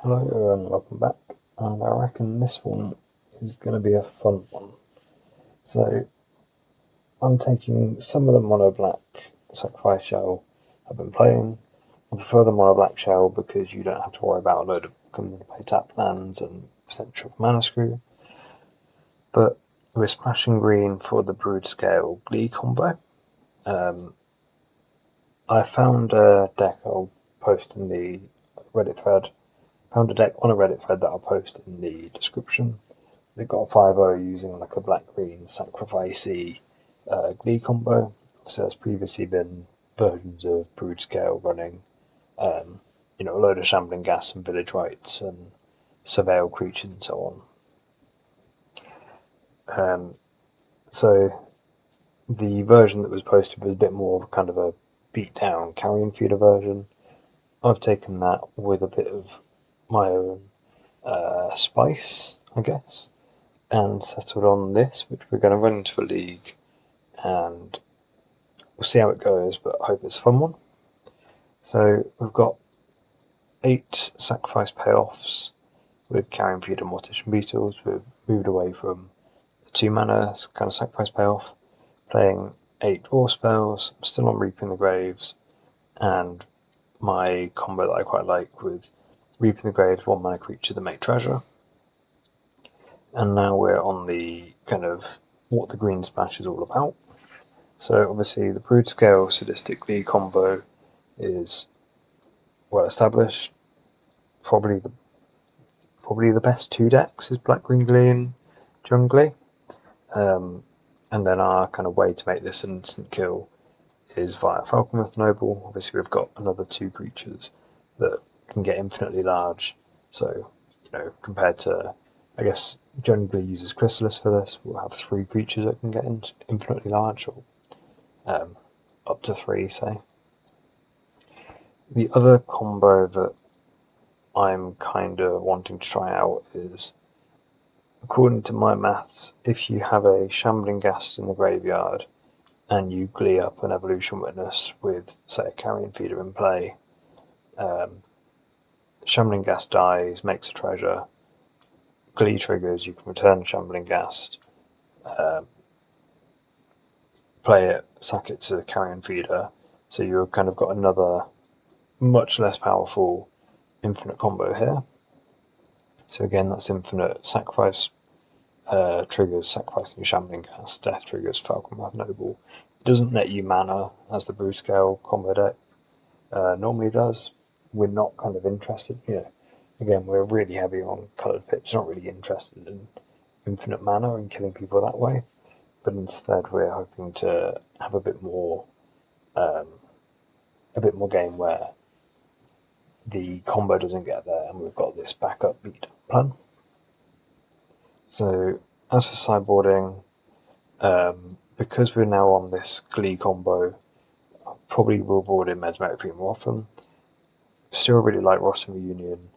Hello everyone, welcome back, and I reckon this one is going to be a fun one. So, I'm taking some of the mono black sacrifice shell I've been playing. I prefer the mono black shell because you don't have to worry about a load of coming to play tap lands and potential mana screw. But we're splashing green for the Brood Scale Glee Combo. I found a deck I'll post in the Reddit thread. Found a deck on a Reddit thread that I'll post in the description. They've got a 5-0 using like a black-green sacrificey Glee combo. So there's previously been versions of Brood Scale running, a load of Shambling Gas and Village Rites and Surveil Creatures and so on. So the version that was posted was a bit more of kind of a beat-down carrion feeder version. I've taken that with a bit of my own spice, I guess, and settled on this, which we're going to run into a league, and we'll see how it goes, but I hope it's a fun one. So we've got 8 sacrifice payoffs with Carrion Feed and Mortician Beetles. We've moved away from the 2 mana kind of sacrifice payoff, playing 8 draw spells. I'm still on Reaping the Graves, and my combo that I quite like with Reaping the Graves, 1 mana creature to make treasure. And now we're on the kind of what the green splash is all about. So obviously the Brood Scale Sadistic Glee combo is well established. Probably the best 2 decks is Black Green Glee and Jungly. And then our kind of way to make this an instant kill is via Falconmouth Noble. Obviously we've got another 2 creatures that can get infinitely large. So, compared to, I guess, Jungly uses Chrysalis for this, we'll have 3 creatures that can get infinitely large, or up to 3, say. The other combo that I'm kind of wanting to try out is, according to my maths, if you have a Shambling Ghast in the graveyard and you glee up an Evolution Witness with, say, a Carrion Feeder in play, Shambling Ghast dies, makes a treasure, Glee triggers, you can return Shambling Ghast, play it, sack it to the Carrion Feeder, so you've kind of got another much less powerful infinite combo here. So again, that's infinite sacrifice triggers, sacrificing Shambling Ghast, death triggers, Falconmouth Noble. It doesn't net you mana as the Brood Scale combo deck normally does. We're not kind of interested, again, we're really heavy on coloured pips, not really interested in infinite mana and killing people that way, but instead we're hoping to have a bit more game where the combo doesn't get there and we've got this backup beat plan. So as for sideboarding, because we're now on this Glee combo, I probably will board in Mesmeric Feet more often. Still really like Rotten Reunion,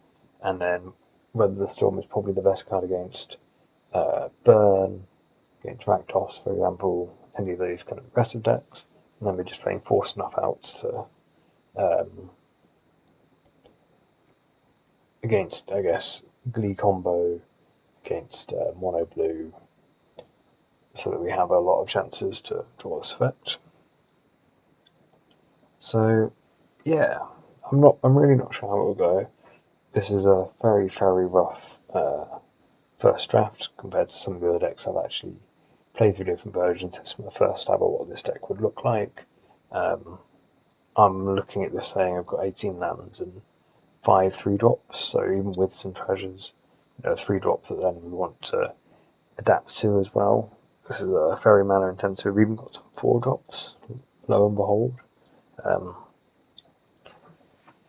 and then Weather the Storm is probably the best card against Burn, against Rakdos, for example, any of these kind of aggressive decks. And then we're just playing Force Enough Outs to against, I guess, Glee combo, against Mono Blue, so that we have a lot of chances to draw this effect. So yeah, I'm really not sure how it will go. This is a very, very rough first draft compared to some of the other decks I've actually played through different versions. It's my first stab at what this deck would look like. I'm looking at this saying I've got 18 lands and 5 3-drops, so even with some treasures, 3-drops that then we want to adapt to as well. This is a very mana intensive. We've even got some 4-drops, lo and behold.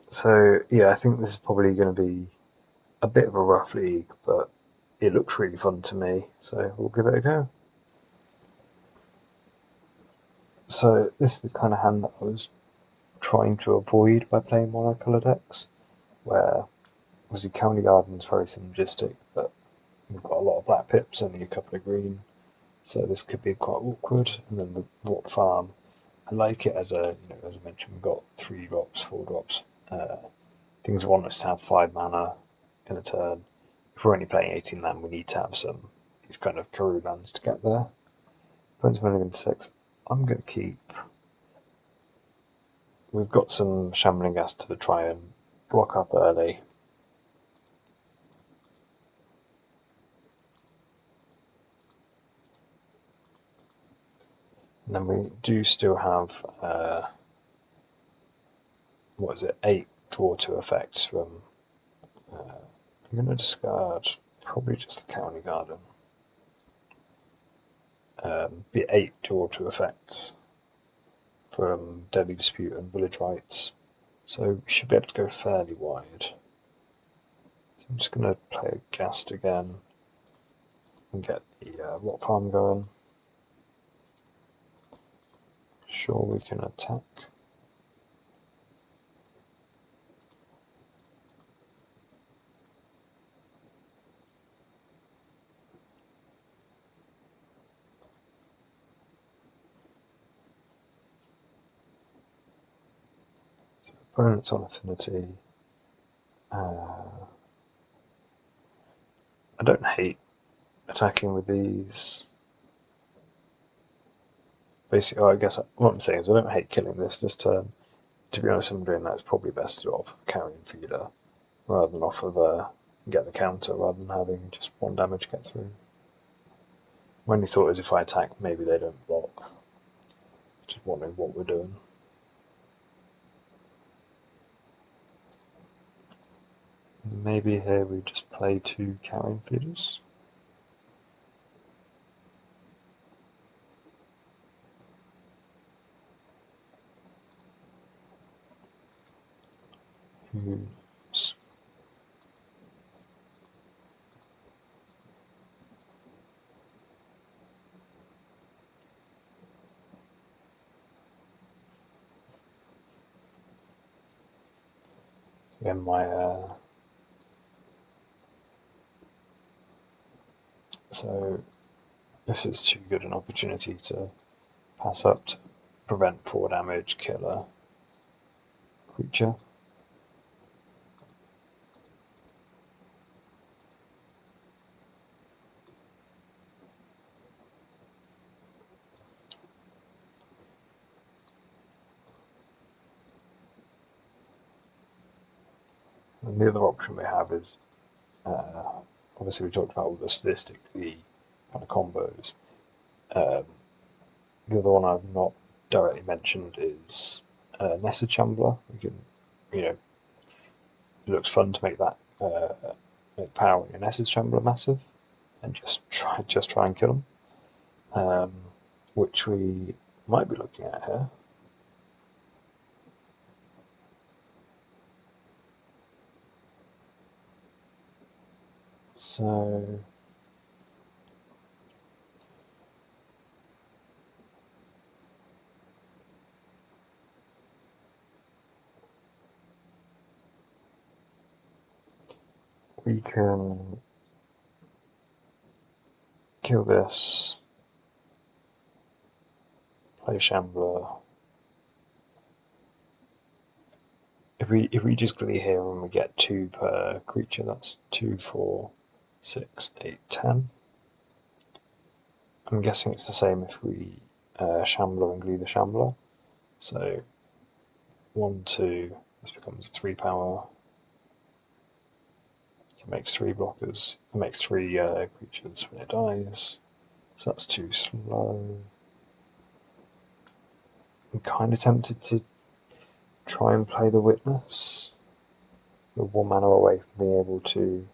So yeah, I think this is probably going to be a bit of a rough league, but it looks really fun to me, so we'll give it a go. So this is the kind of hand that I was trying to avoid by playing monocolour decks, where obviously County Garden is very synergistic, but we've got a lot of black pips, only a couple of green, so this could be quite awkward. And then the Rot Farm, I like it as a, as I mentioned, we've got 3-drops, 4-drops, things that want us to have 5 mana, in a turn. If we're only playing 18 land, we need to have some these kind of Karoo lands to get there. Opponent's only going to 6. I'm going to keep. We've got some Shambling Gas to try and block up early. And then we do still have 8 draw 2 effects from. I'm going to discard probably just the County Garden. Be 8 draw 2 effects from Deadly Dispute and Village Rites. So we should be able to go fairly wide. So I'm just going to play a Ghast again and get the Rock Farm going. Sure, we can attack. So opponent's on Affinity. I don't hate attacking with these. Basically, I guess what I'm saying is I don't hate killing this turn. To be honest, I'm doing that. It's probably best off Carrion Feeder rather than off of get the counter rather than having just 1 damage get through. My only thought is if I attack, maybe they don't block. Just wondering what we're doing. Maybe here we just play 2 Carrion Feeders. Who's again so this is too good an opportunity to pass up to prevent 4 damage, kill a creature. And the other option we have is, obviously we talked about all the statistically kind of combos. The other one I've not directly mentioned is Nessa Chambler. We can, it looks fun to make that make power in Nessa Chambler massive, and just try and kill them, which we might be looking at here. So we can kill this, play Shambler. If we just Glee here and we get 2 per creature, that's 2, 4, 6, 8, 10. I'm guessing it's the same if we Shambler and Glee the Shambler. So 1, 2, this becomes a 3 power. So it makes 3 blockers. It makes 3 creatures when it dies. So that's too slow. I'm kind of tempted to try and play the Witness. We're 1 mana away from being able to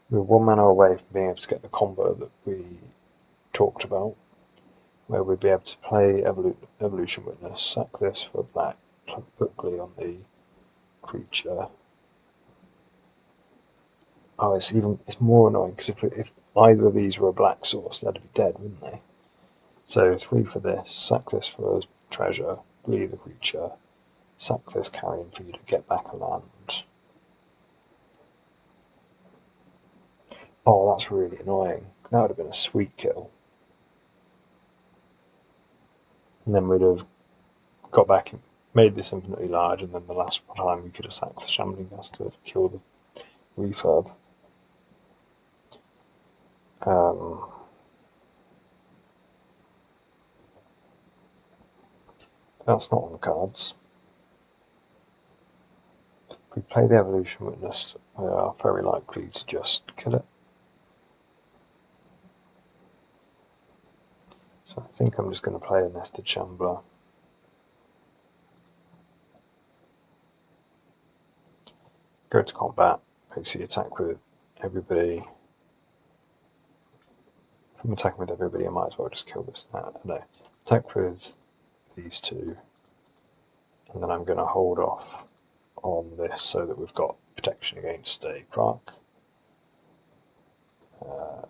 we're 1 mana away from being able to get the combo that we talked about, where we'd be able to play Evolution Witness, sack this for black, put Glee on the creature. Oh, it's more annoying because if either of these were a black source, they'd be dead, wouldn't they? So 3 for this, sack this for a treasure, Glee the creature, sack this Carrion for you to get back a land. Oh, that's really annoying. That would have been a sweet kill. and then we'd have got back and made this infinitely large, and then the last time we could have sacked the Shambling Gas to kill the refurb. That's not on the cards. If we play the Evolution Witness, we are very likely to just kill it. So I think I'm just going to play a Nested Shambler. Go to combat, basically attack with everybody. If I'm attacking with everybody, I might as well just kill this now. No, attack with these two, and then I'm going to hold off on this so that we've got protection against a Clark.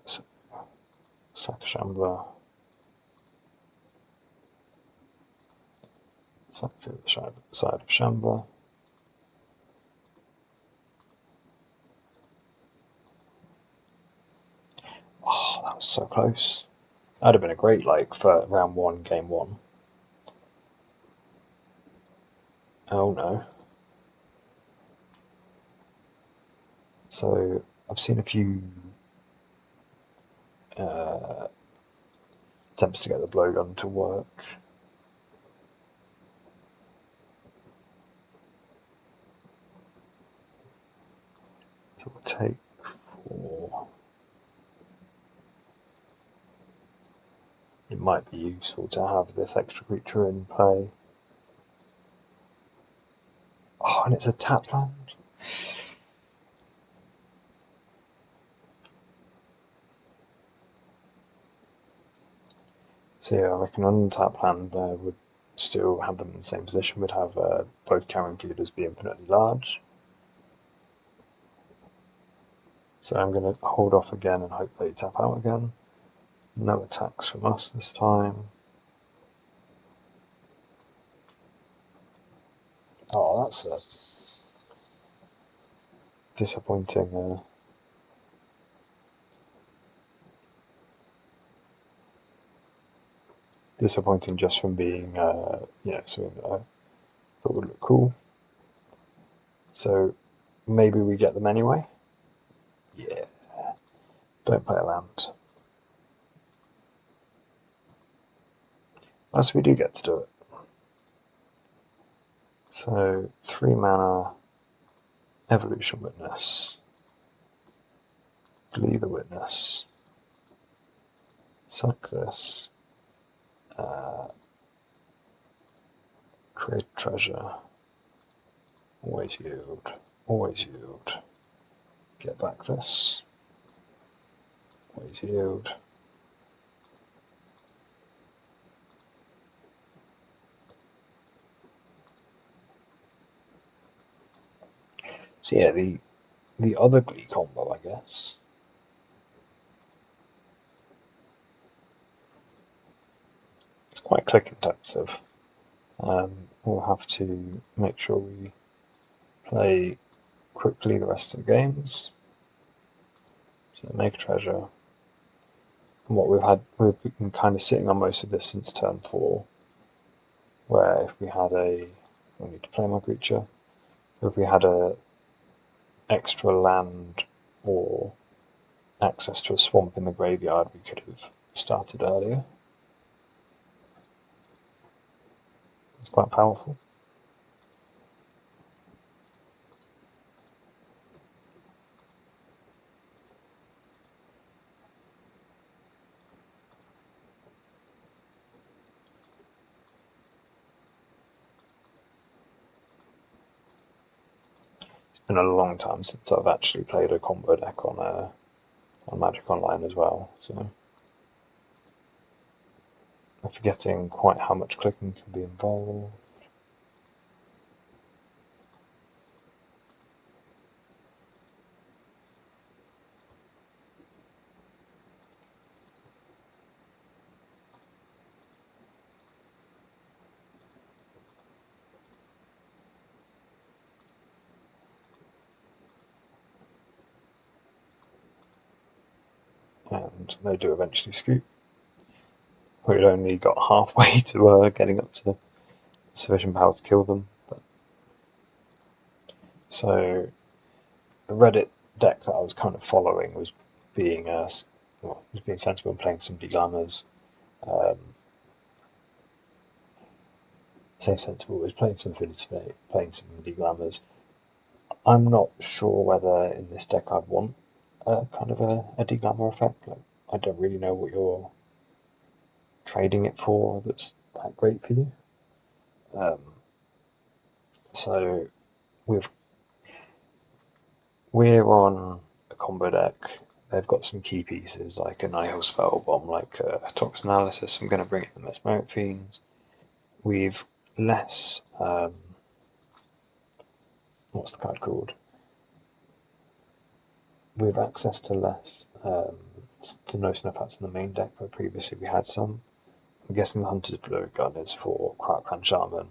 So, sack Shambler. Sack through the side of Shambler. Oh, that was so close. That'd have been a great for round 1, game 1. Oh no. So I've seen a few attempts to get the blowgun to work. So we'll take 4. It might be useful to have this extra creature in play. Oh, and it's a tap land. So yeah, I reckon on tap land there would still have them in the same position. We'd have both carrying fielders be infinitely large. So I'm going to hold off again and hope they tap out again. No attacks from us this time. Oh, that's a disappointing. Disappointing just from being, something that I thought would look cool. So maybe we get them anyway. Yeah. Don't play a land. Unless we do get to do it. So 3 mana, Evolution Witness, Glee the Witness, sack this, create treasure, always yield, get back this, always yield. So yeah, the other Glee combo, I guess. It's quite click intensive. We'll have to make sure we play quickly the rest of the games. So make a treasure. And what we've been kind of sitting on most of this since turn 4, where if we had I need to play my creature. If we had a extra land or access to a swamp in the graveyard, we could have started earlier. It's quite powerful. It's been a long time since I've actually played a combo deck on Magic Online as well, so I'm forgetting quite how much clicking can be involved. And they do eventually scoop. we'd only got halfway to getting up to sufficient power to kill them. So the Reddit deck that I was kind of following was being sensible and playing some Deglammers. Say sensible was playing some Affinity, playing some Deglammers. I'm not sure whether in this deck I'd want kind of a Deglammer effect. Like, I don't really know what you're trading it for that's that great for you. So we're on a combo deck. They've got some key pieces like a Nihil Spell Bomb, like a Toxin Analysis. I'm going to bring in the Mesmeric Fiends. We've less. What's the card called? We have access to less. To no snuff outs in the main deck, but previously we had some. I'm guessing the Hunter's Blue Gun is for Crackland Shaman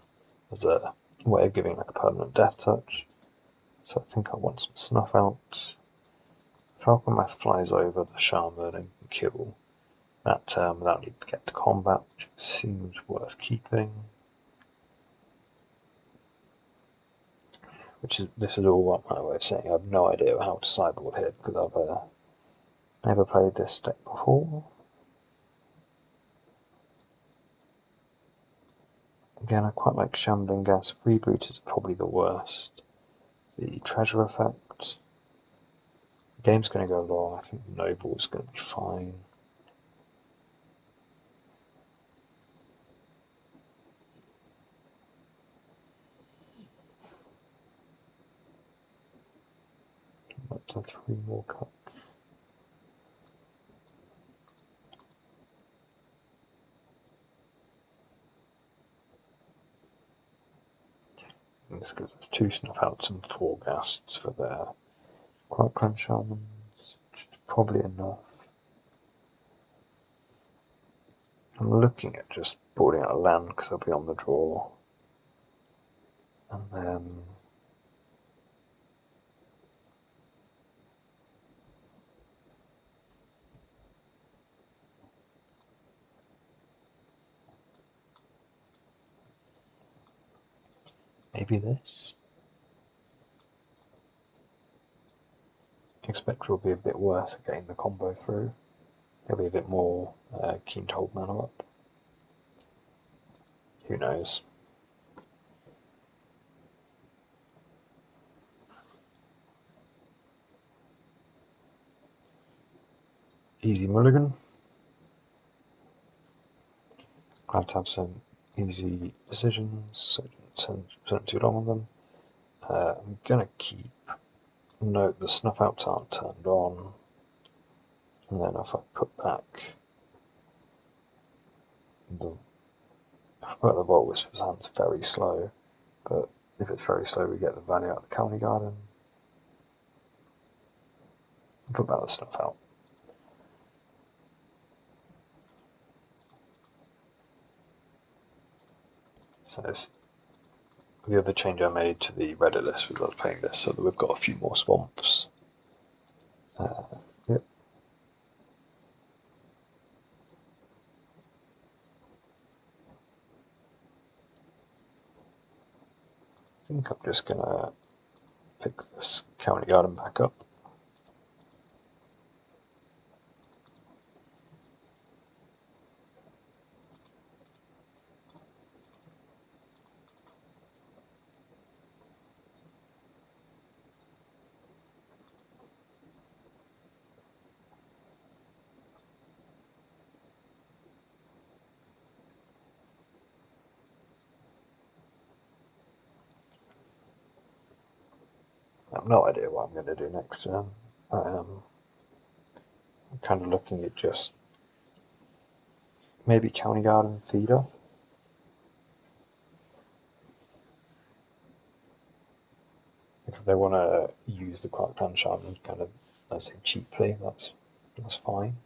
as a way of giving like a permanent death touch. So I think I want some snuff out. Falcon Math flies over the Shaman and can kill that turn without needing to get to combat, which seems worth keeping. This is all my way of saying I have no idea how to sideboard here because I've never played this deck before. Again, I quite like Shambling Gas. Reboot is probably the worst. The Treasure Effect. The game's going to go long. I think Noble's going to be fine. Up to 3 more cuts. And this gives us 2 Snuff Outs and 4 Ghasts for their Crackland Shamans, which is probably enough. I'm looking at just boarding out a land because I'll be on the draw. And then maybe this. Expector will be a bit worse at getting the combo through. He'll be a bit more keen to hold mana up. Who knows? Easy mulligan. Glad to have some easy decisions, so don't spend too long on them. I'm going to keep note the snuff outs aren't turned on, and then if I put back the Vault Whisper's hand's very slow, but if it's very slow we get the value out of the County Garden. Put back the snuff out. So the other change I made to the Reddit list was I was playing this so that we've got a few more swamps. Yep. I think I'm just going to pick this County Garden back up. I have no idea what I'm going to do next turn. I'm kind of looking at just maybe County Garden Feeder. If they want to use the Crackland Shaman kind of, let's say, cheaply, that's fine.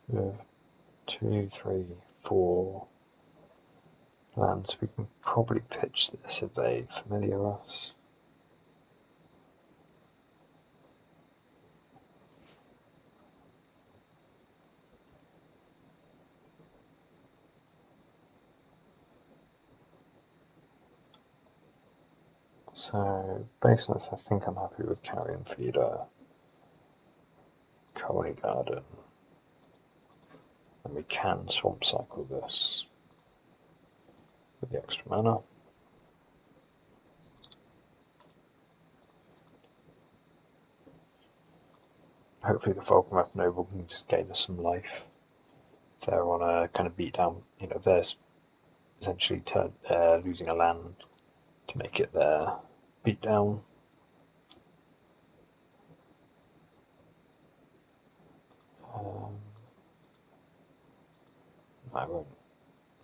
We have 2, 3, 4 lands. We can probably pitch this if they familiar us. So, based on this, I think I'm happy with Carrion Feeder, Colony Garden, and we can Swamp Cycle this with the extra mana. Hopefully the Volgameth Noble can just gain us some life. If they're on a kind of beat down, you know, they're essentially losing a land to make it their beat down. I won't.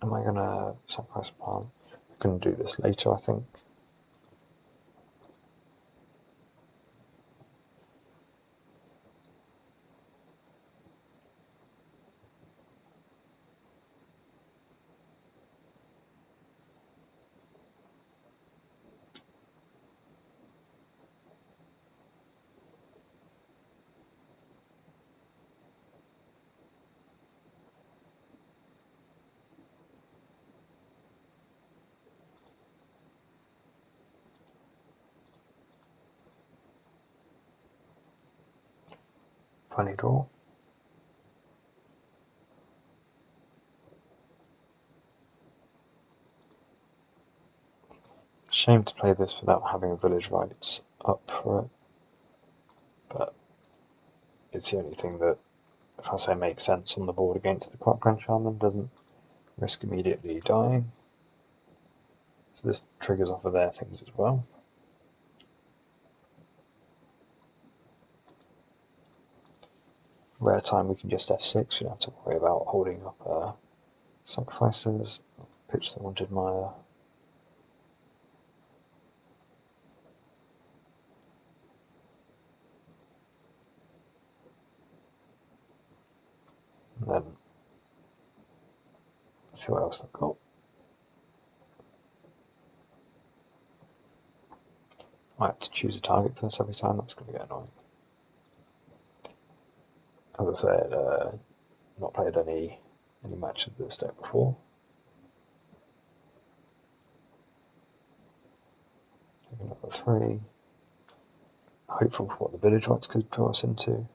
Am I going to sacrifice a plant? I can do this later, I think. Funny draw. Shame to play this without having village rights up for it, but it's the only thing that, if I say, makes sense on the board against the Cropland Shaman, doesn't risk immediately dying. So this triggers off of their things as well. Rare time we can just F6, we don't have to worry about holding up sacrifices. Pitch the Wanted Mire. And then see what else I've got. I have to choose a target for this every time, that's going to get annoying. As I said, not played any match of this deck before. Take another 3. Hopeful for what the village rights could draw us into.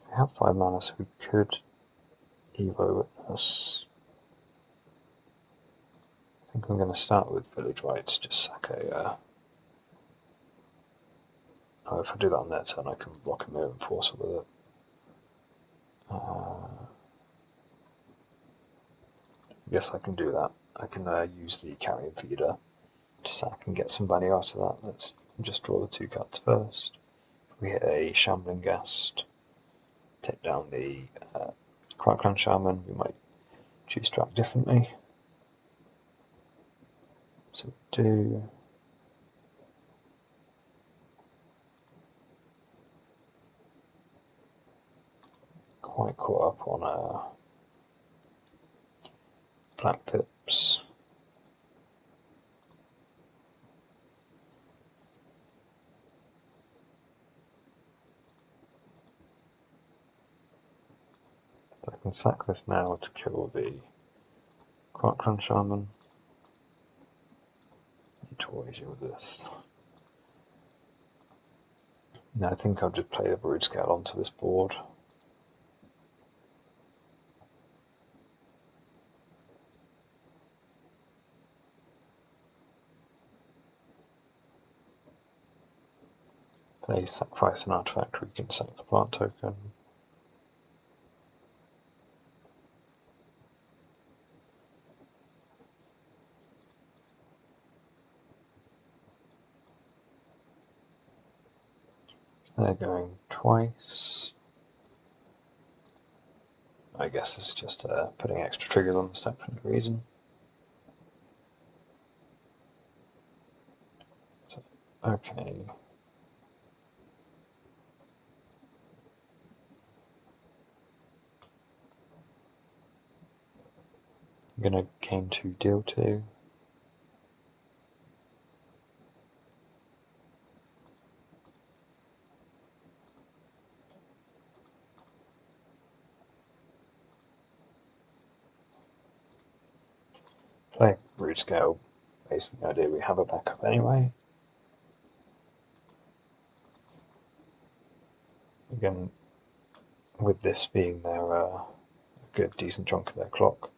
We have 5 mana, so we could Evo Witness. I think I'm going to start with village rights, just sack a... oh, if I do that on their turn, I can block a Mirror Enforcer with it. I guess I can do that. I can use the Carrion Feeder to sack and get some value out of that. Let's just draw the 2 cards first. We hit a Shambling Guest, take down the Cropland Shaman. We might choose to act differently. So we do. Quite caught up on Black Pips. So I can sack this now to kill the Cropland Shaman. Need to always deal with this. Now I think I'll just play the Brood Scale onto this board. If they sacrifice an artifact, we can sack the plant token. They're going twice. I guess this is just putting extra triggers on the stack for no reason. So, okay. I'm going to gain 2, deal 2. Play root scale, based on the idea we have a backup anyway. Again, with this being their a good decent chunk of their clock,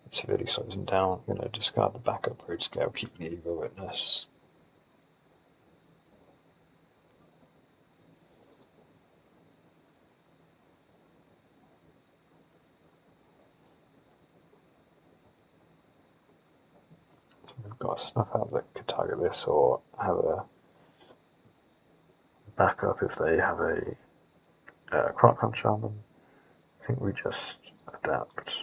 it severely slows them down. I'm going to discard the backup root scale, keep the Evo Witness. So we've got a snuff out that could target this or have a backup if they have a Croc Punch on them. I think we just adapt.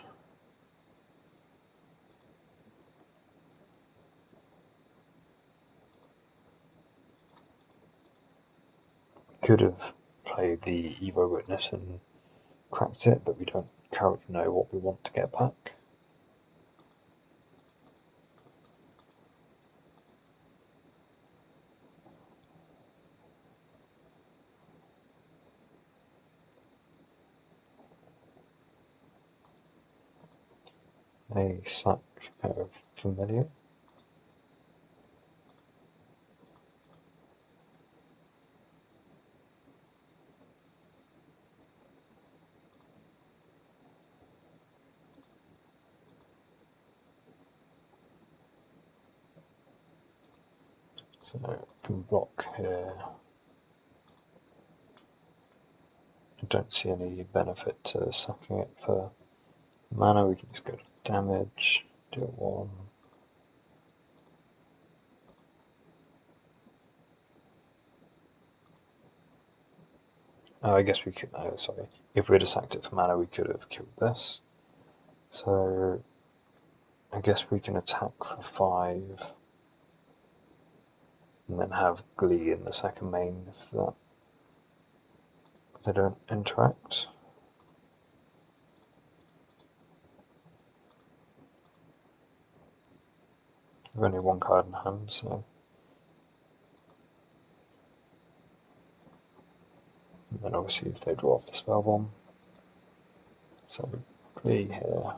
Could have played the Evo Witness and cracked it, but we don't currently know what we want to get back. A sack of familiar. So I can block here. I don't see any benefit to sacking it for mana. We can just go to damage, do it 1. Oh, I guess we could. Oh, sorry. If we'd have sacked it for mana, we could have killed this. So I guess we can attack for 5 and then have Glee in the second main if they don't interact. We've only one card in hand, so. And then obviously if they draw off the spell bomb. So Glee here.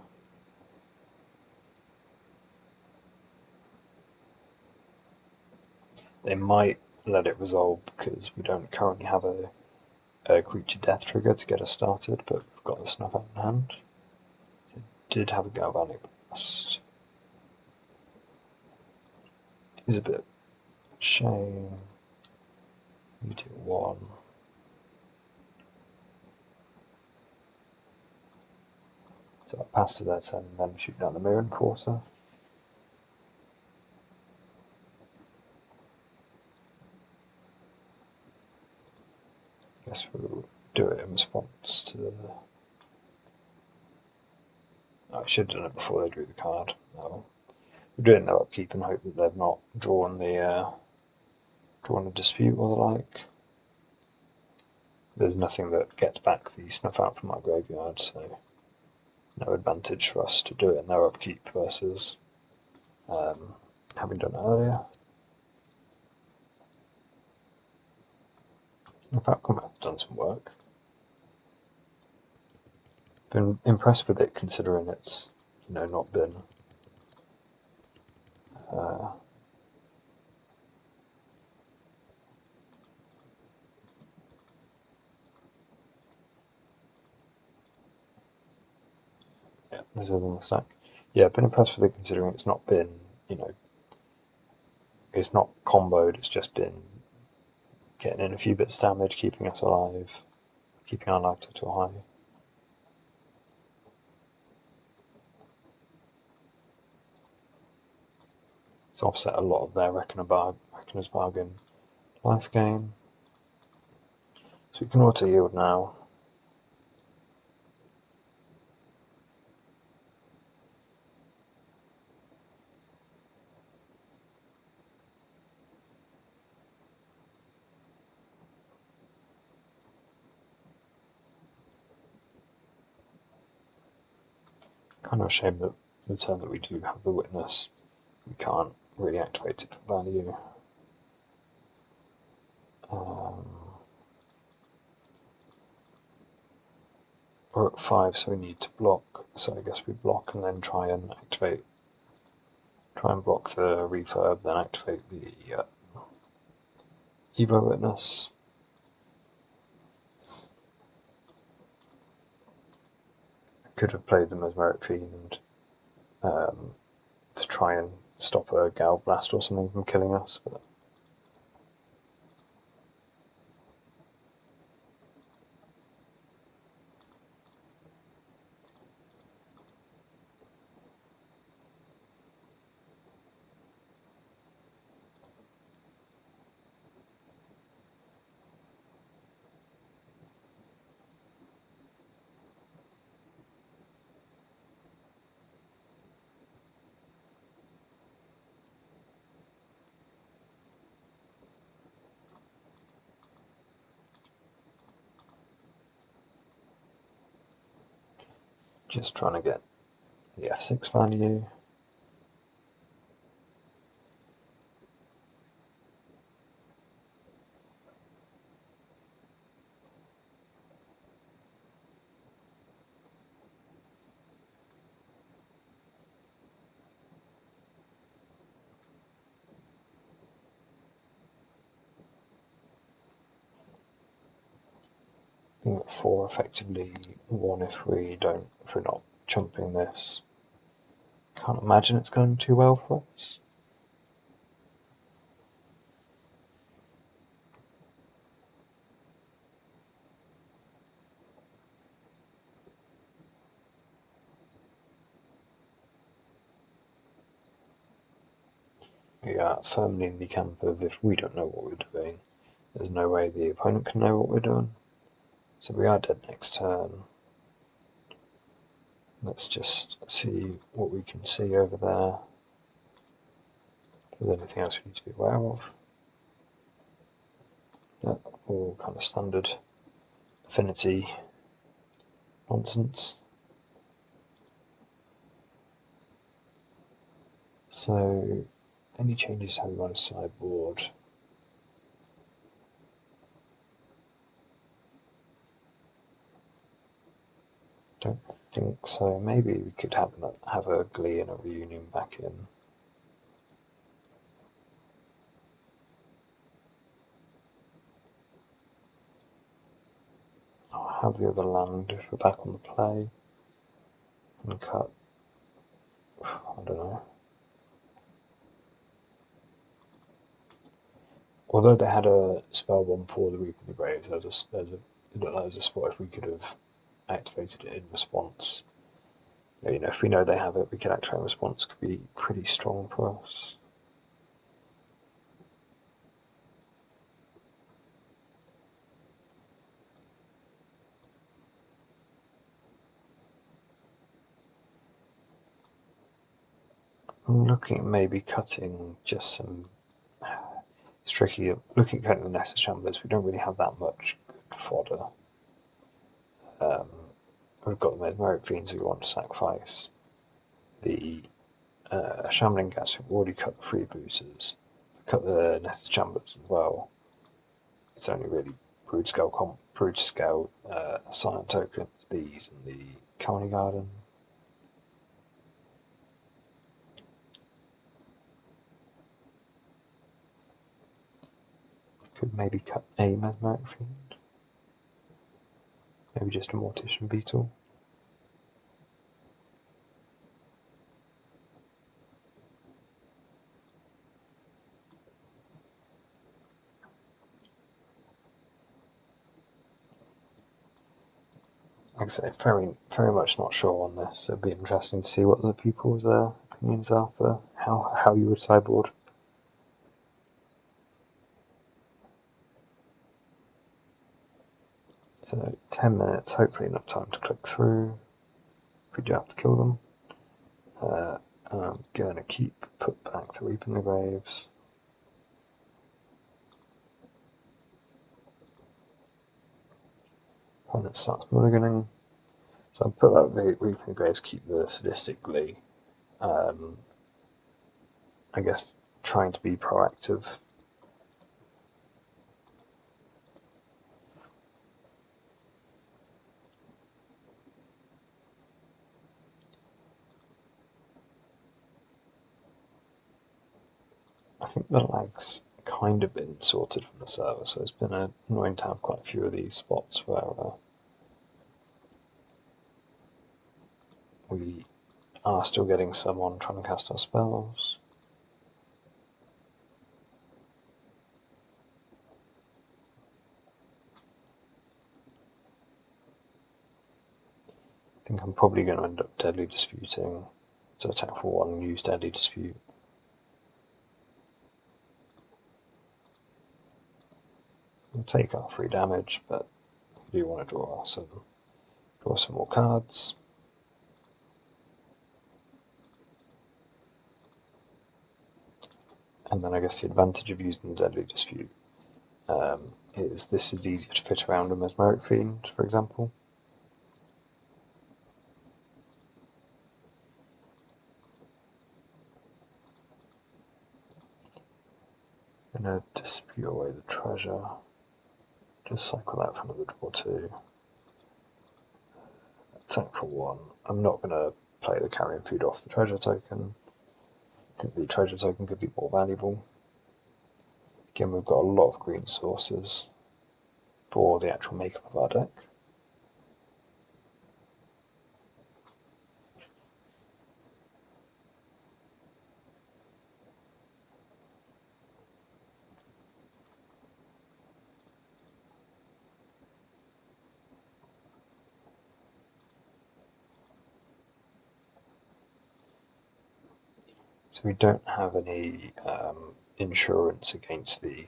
They might let it resolve because we don't currently have a creature death trigger to get us started, but we've got the snuff out in hand. It did have a galvanic blast. It's a bit of a shame. You do 1. So I pass to their turn and then shoot down the Mirror Enforcer. Guess we'll do it in response to the. Oh, I should have done it before they drew the card. No. We're doing their upkeep and hope that they've not drawn a dispute or the like. There's nothing that gets back the snuff out from our graveyard, so no advantage for us to do it in their upkeep versus having done it earlier. In fact, Combat's done some work. Been impressed with it considering it's not been yeah, this is on the stack. Yeah, I've been impressed with it considering it's not been, it's not comboed, it's just been getting in a few bits of damage, keeping us alive, keeping our life total high. It's offset a lot of their Reckoner's Bargain life gain. So we can auto yield now. Kind of a shame that the turn that we do have the Witness, we can't really activate it for value. We're at 5, so we need to block. So I guess we block and then try and activate Try and block the refurb, then activate the Evo Witness. I could have played the Mesmeric Fiend to try and stop a Gal Blast or something from killing us, but just trying to get the F6 value. Being at 4 effectively 1 if we're not chumping this. Can't imagine it's going too well for us. We are firmly in the camp of if we don't know what we're doing, there's no way the opponent can know what we're doing. So we are dead next turn. Let's just see what we can see over there. If there's anything else we need to be aware of. Yeah, all kind of standard affinity nonsense. So, any changes how we want to sideboard? Don't think so. Maybe we could have a Glee and a Reunion back in. I'll have the other land if we're back on the play. And cut. I don't know. Although they had a spell bomb for the Reap in the Graves, it looked like there's a spot if we could have activated it in response. You know, if we know they have it, we can activate response. Could be pretty strong for us. I'm looking at maybe cutting just some. It's tricky. Looking at cutting the Nest of Shamblers, we don't really have that much good fodder. We've got the Mesmeric Fiends we want to sacrifice. The Shambling Gas, we've already cut the freebooters. Cut the Nest of Shamblers as well. It's only really Brood Scale Scion tokens, these and the County Garden. Could maybe cut a Mesmeric Fiend. Maybe just a Mortician Beetle. Like I say, very much not sure on this. It'd be interesting to see what other people's opinions are for how you would sideboard. So 10 minutes, hopefully enough time to click through. If we do have to kill them. I'm going to put back the Reap in the Graves. Opponent starts mulliganing. So I'll put that Reap in the Graves, keep the Sadistic Glee. I guess trying to be proactive. think the lag's kind of been sorted from the server, so it's been annoying to have quite a few of these spots where we are still getting someone trying to cast our spells. I think I'm probably going to end up Deadly Disputing, so attack for 1 and use Deadly Dispute. We'll take our 3 damage, but we do want to draw some more cards. And then I guess the advantage of using the Deadly Dispute is this is easier to fit around a Mesmeric Fiend, for example. I'm going to dispute away the treasure. Just cycle that from the draw 2. Attack for 1. I'm not going to play the Carrion Feed off the treasure token. I think the treasure token could be more valuable. Again, we've got a lot of green sources for the actual makeup of our deck. So we don't have any insurance against the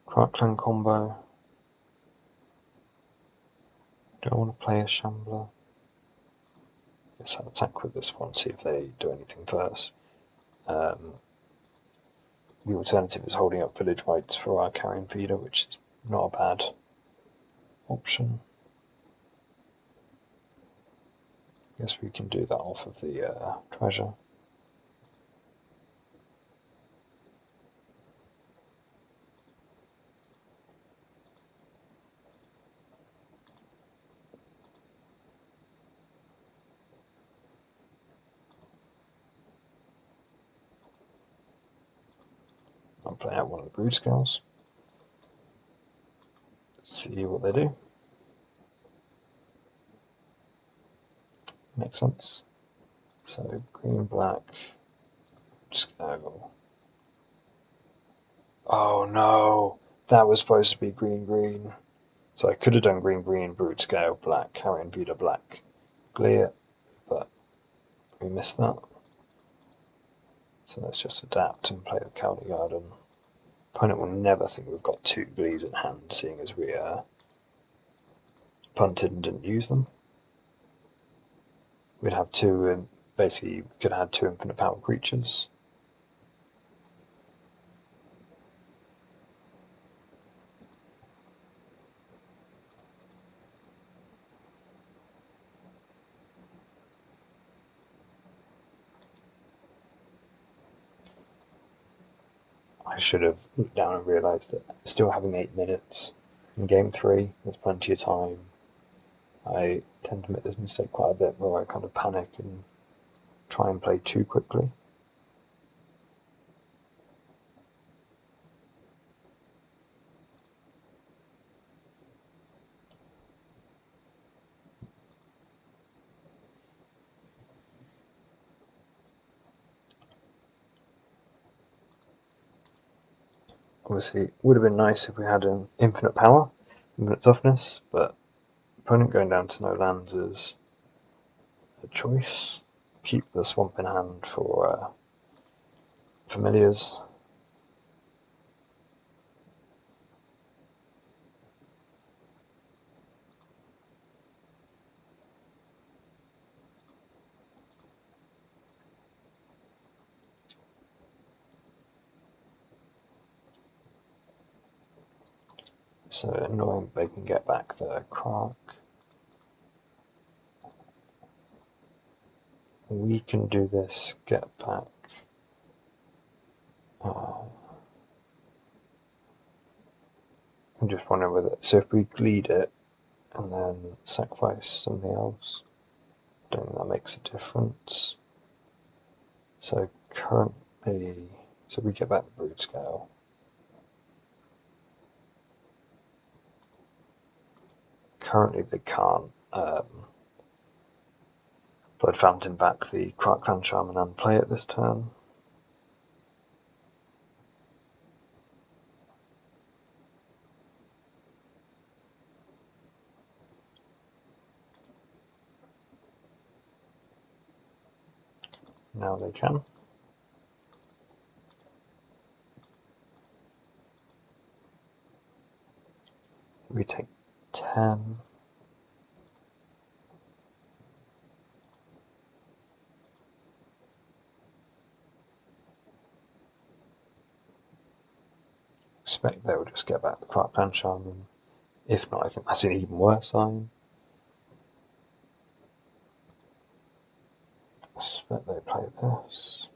Clan combo. Do I want to play a Shambler? Guess I'll attack with this one, see if they do anything first. The alternative is holding up village rights for our Carrion Feeder, which is not a bad option. Guess we can do that off of the treasure. I'll play out one of the Brood Scales. See what they do. Makes sense. So green, black, Scale. Oh no! That was supposed to be green, green. So I could have done green, green, Brood Scale, black, Carrion Feeder, black, Glee, but we missed that. So let's just adapt and play the Cowley Garden. Opponent will never think we've got 2 Glees in hand, seeing as we punted and didn't use them. We'd have 2, basically, we could have 2 infinite power creatures. I should have looked down and realised that still having 8 minutes in game 3, there's plenty of time. I tend to make this mistake quite a bit where I kind of panic and try and play too quickly. Obviously, it would have been nice if we had an infinite power, infinite toughness, but opponent going down to no lands is a choice. Keep the swamp in hand for familiars. So annoying they can get back the Krark. We can do this, get back. I'm just wondering whether, so if we Gleed it and then sacrifice something else, I don't think that makes a difference. So currently So we get back the brood scale. Currently they can't Blood Fountain back the Crackland Shaman and play it this turn. Now they can. We take 10. Expect they will just get back the Crackland Shaman. If not, I think that's an even worse sign. I suspect they play this.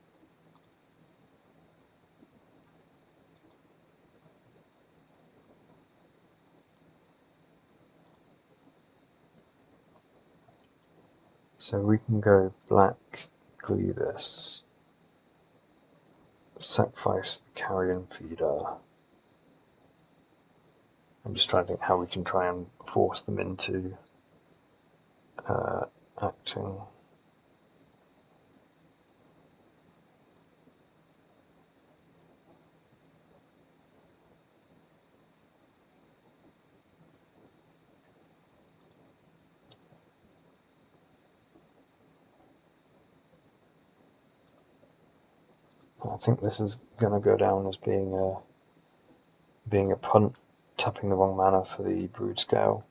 So we can go black, Glee this, sacrifice the Carrion Feeder. I'm just trying to think how we can try and force them into acting. I think this is going to go down as being a punt, tapping the wrong mana for the Brood Scale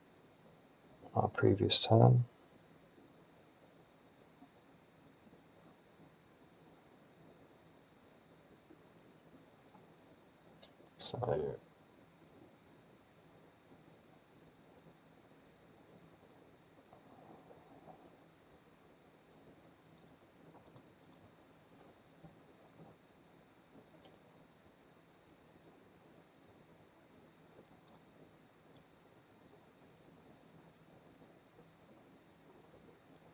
our previous turn. So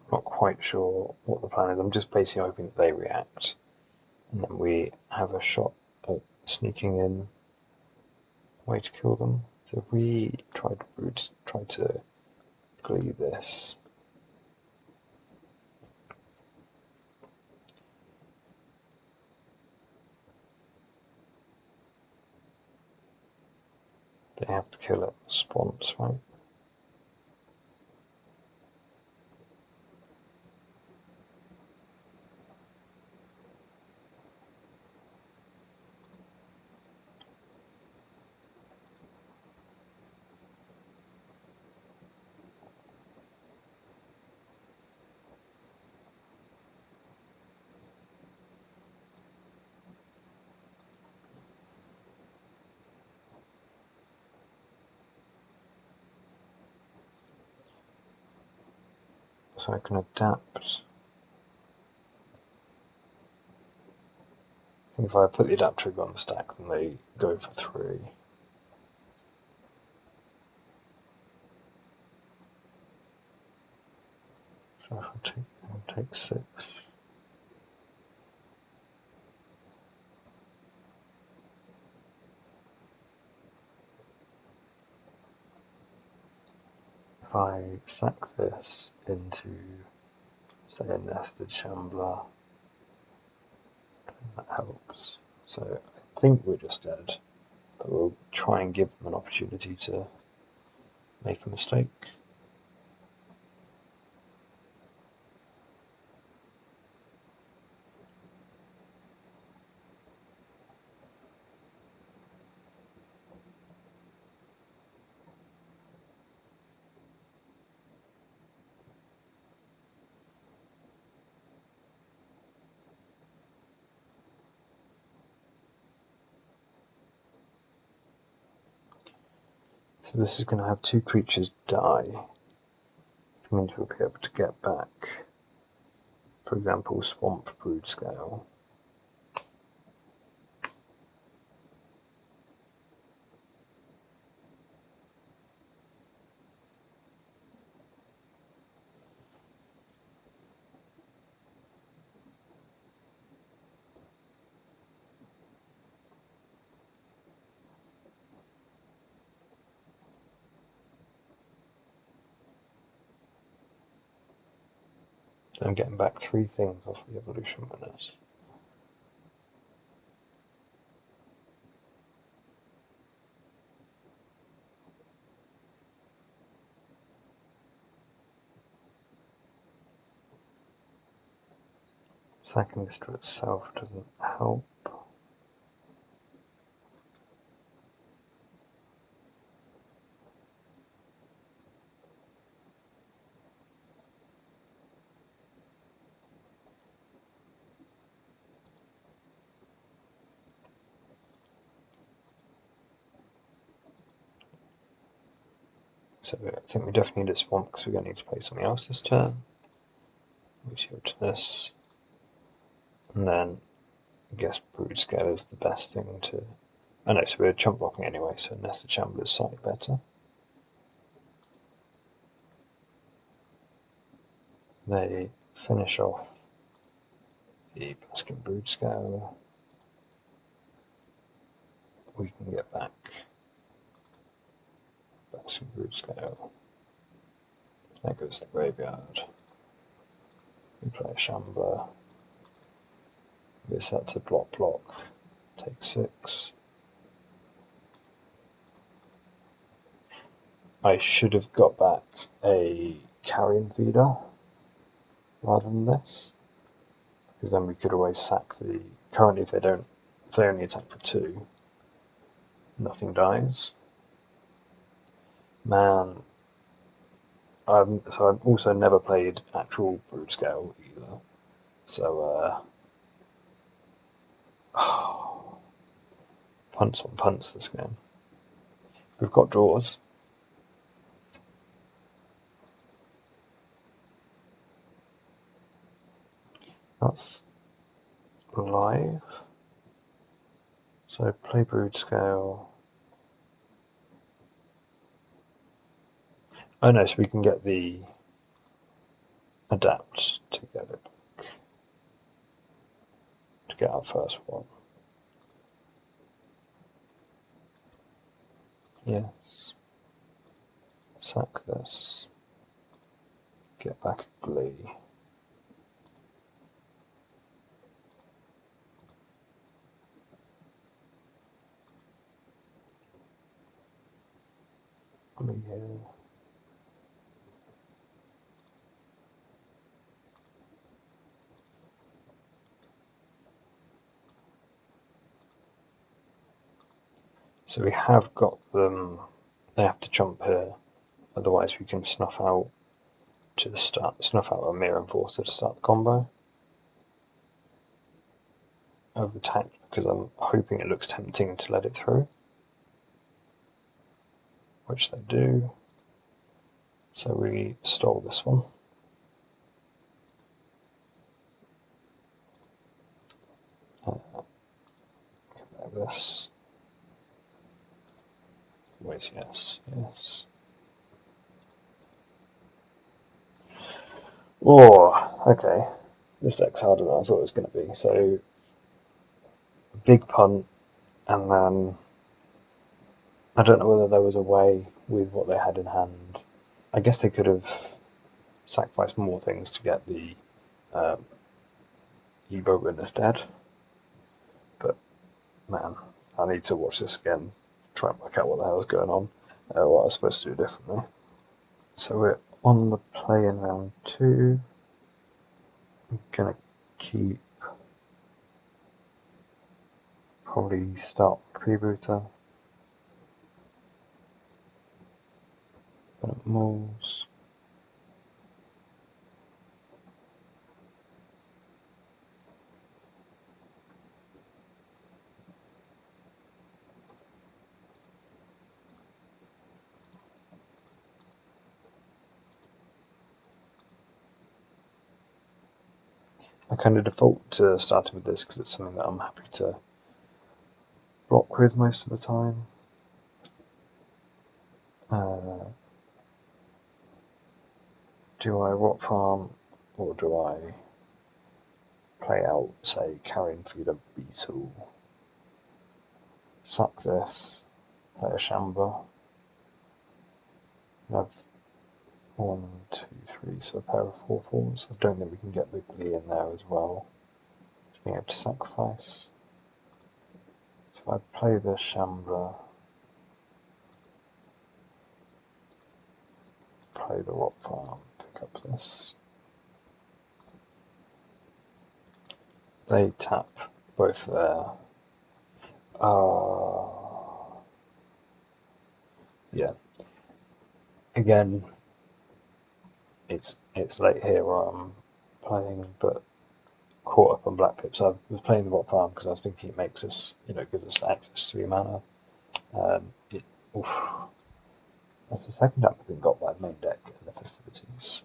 not quite sure what the plan is. I'm just basically hoping that they react, and then we have a shot at sneaking in a way to kill them. So if we try to Glee this, they have to kill it in response, right? So I can adapt. I think if I put the adapt trigger on the stack, then they go for 3. So I'll take 6. If I sack this into, say, a nested Shambler, that helps. So I think we're just dead, but we'll try and give them an opportunity to make a mistake. So this is going to have 2 creatures die, which means we'll be able to get back, for example, Swamp Brood Scale. I'm getting back 3 things off the evolution winners. Sacking this to itself doesn't help. So I think we definitely need a swamp because we're going to need to play something else this turn. We shield to this. And then I guess Brood Scale is the best thing to... Oh no, so we're chump blocking anyway, so Nested Chamber is slightly better. They finish off the Baskin Brood Scale. We can get back Baskin Brood Scale. That goes to the graveyard. We play a Shambler. We set to block, take 6. I should have got back a Carrion Feeder rather than this, because then we could always sack the... Currently, if they only attack for 2, nothing dies. Man, so I've also never played actual Brood Scale either, so punts on punts this game. We've got draws. That's live. So play Brood Scale. Oh no, so we can get the adapt to get it back. To get our first one. Yes. Sack this. Get back a Glee. Glee here. So we have got them. They have to jump here, otherwise we can snuff out to the start. Snuff out a Mirror Enforcer to start the combo. I've attacked because I'm hoping it looks tempting to let it through, which they do. So we stole this one. Get this. Wait, yes. Oh, okay. This deck's harder than I thought it was going to be. So, big punt, and then I don't know whether there was a way with what they had in hand. I guess they could have sacrificed more things to get the Evo win instead. But man, I need to watch this again, try and work out what the hell is going on, what I was supposed to do differently. So we're on the play in round 2. I'm gonna keep, probably start Freebooter. But it moves. I kind of default to starting with this because it's something that I'm happy to block with most of the time. Do I rot farm or do I play out, say, Carrion Feeder Beetle? Sack this, play a Shamba. I've 1, 2, 3, so a pair of 4/4s. I don't think we can get the Glee in there as well. Being able to sacrifice. So if I play the Shambler, play the Rock Farm, pick up this. They tap both there. Yeah. Again, it's late here where I'm playing, but caught up on Black Pips. I was playing the Rock Farm because I was thinking it makes us, gives us access to 3 mana. That's the second time we've been got by main deck in the festivities.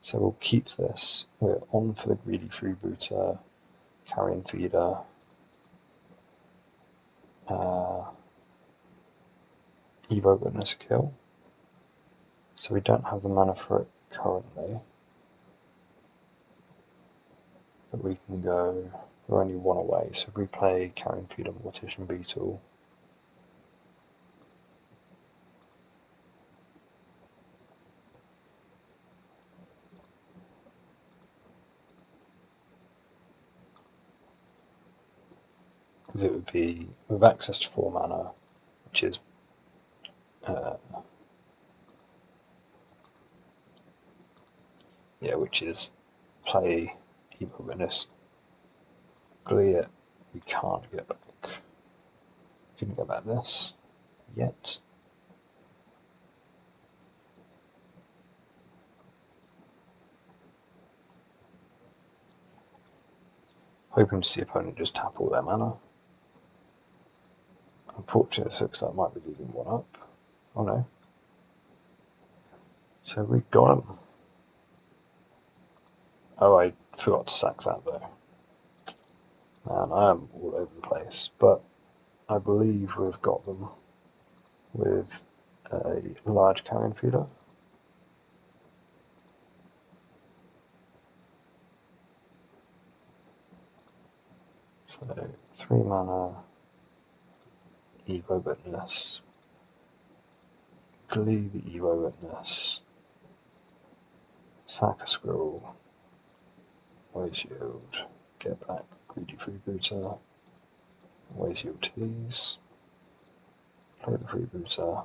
So we'll keep this. We're on for the greedy freebooter, carrion feeder. Evo Witness kill. So we don't have the mana for it currently. But we can go, we're only 1 away, so if we play Carrion Feeder, Mortician Beetle, because it would be with access to 4 mana, which is play Evo Witness, Glee it, we can't get back. Couldn't get back this yet. Hoping to see opponent just tap all their mana. Unfortunately, it looks like I might be leaving 1 up. Oh no. So we got him. Oh, I forgot to sack that though. Man, I am all over the place, but I believe we've got them with a large carrion feeder. So 3 mana, Evo Witness, Glee the Evo Witness, sack a squirrel, waste yield, get back greedy freebooter, waste yield to these, play the freebooter.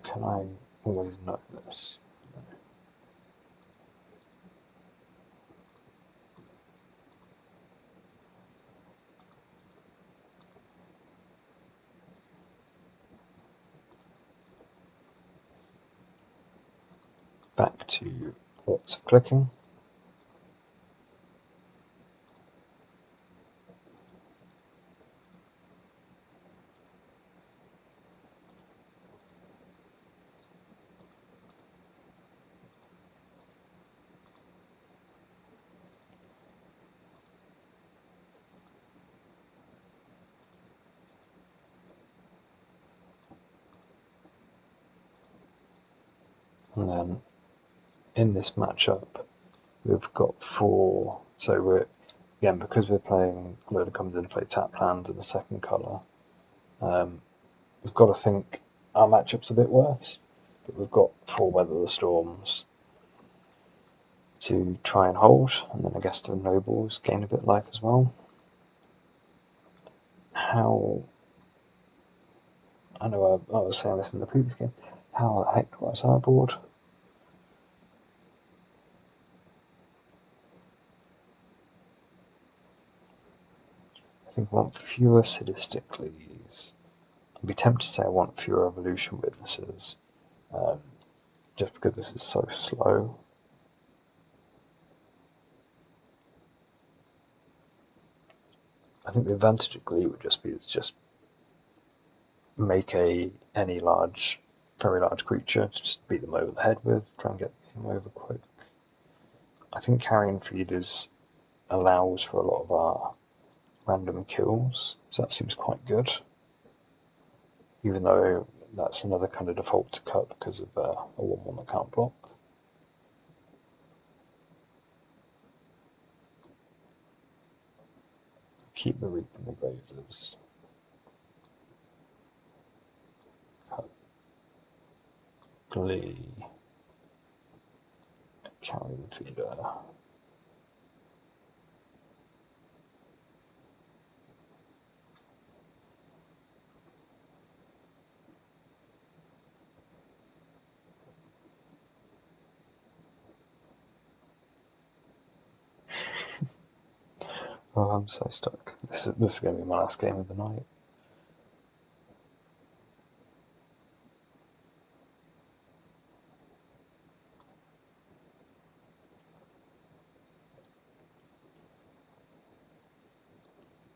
Can I always know this? Back to lots of clicking. And then in this matchup, we've got 4. So we're, again, because we're playing a load of comes in, play tap lands in the second colour, we've got to think our matchup's a bit worse. But we've got 4 Weather the Storms to try and hold, and then I guess the Nobles gain a bit of life as well. How, I know I was saying this in the previous game, how the heck do I sideboard? I think I want fewer Sadistic Glees. I'd be tempted to say I want fewer Evolution Witnesses, just because this is so slow. I think the advantage of Glee would just be to just make any very large creature to just beat them over the head with, try and get him over quick. I think Carrion Feeders allows for a lot of our random kills, so that seems quite good. Even though that's another kind of default to cut because of a 1/1 that can't block. keep the Reap and the Graves. Cut Glee, Carrion Feeder. Oh, I'm so stuck. This is going to be my last game of the night.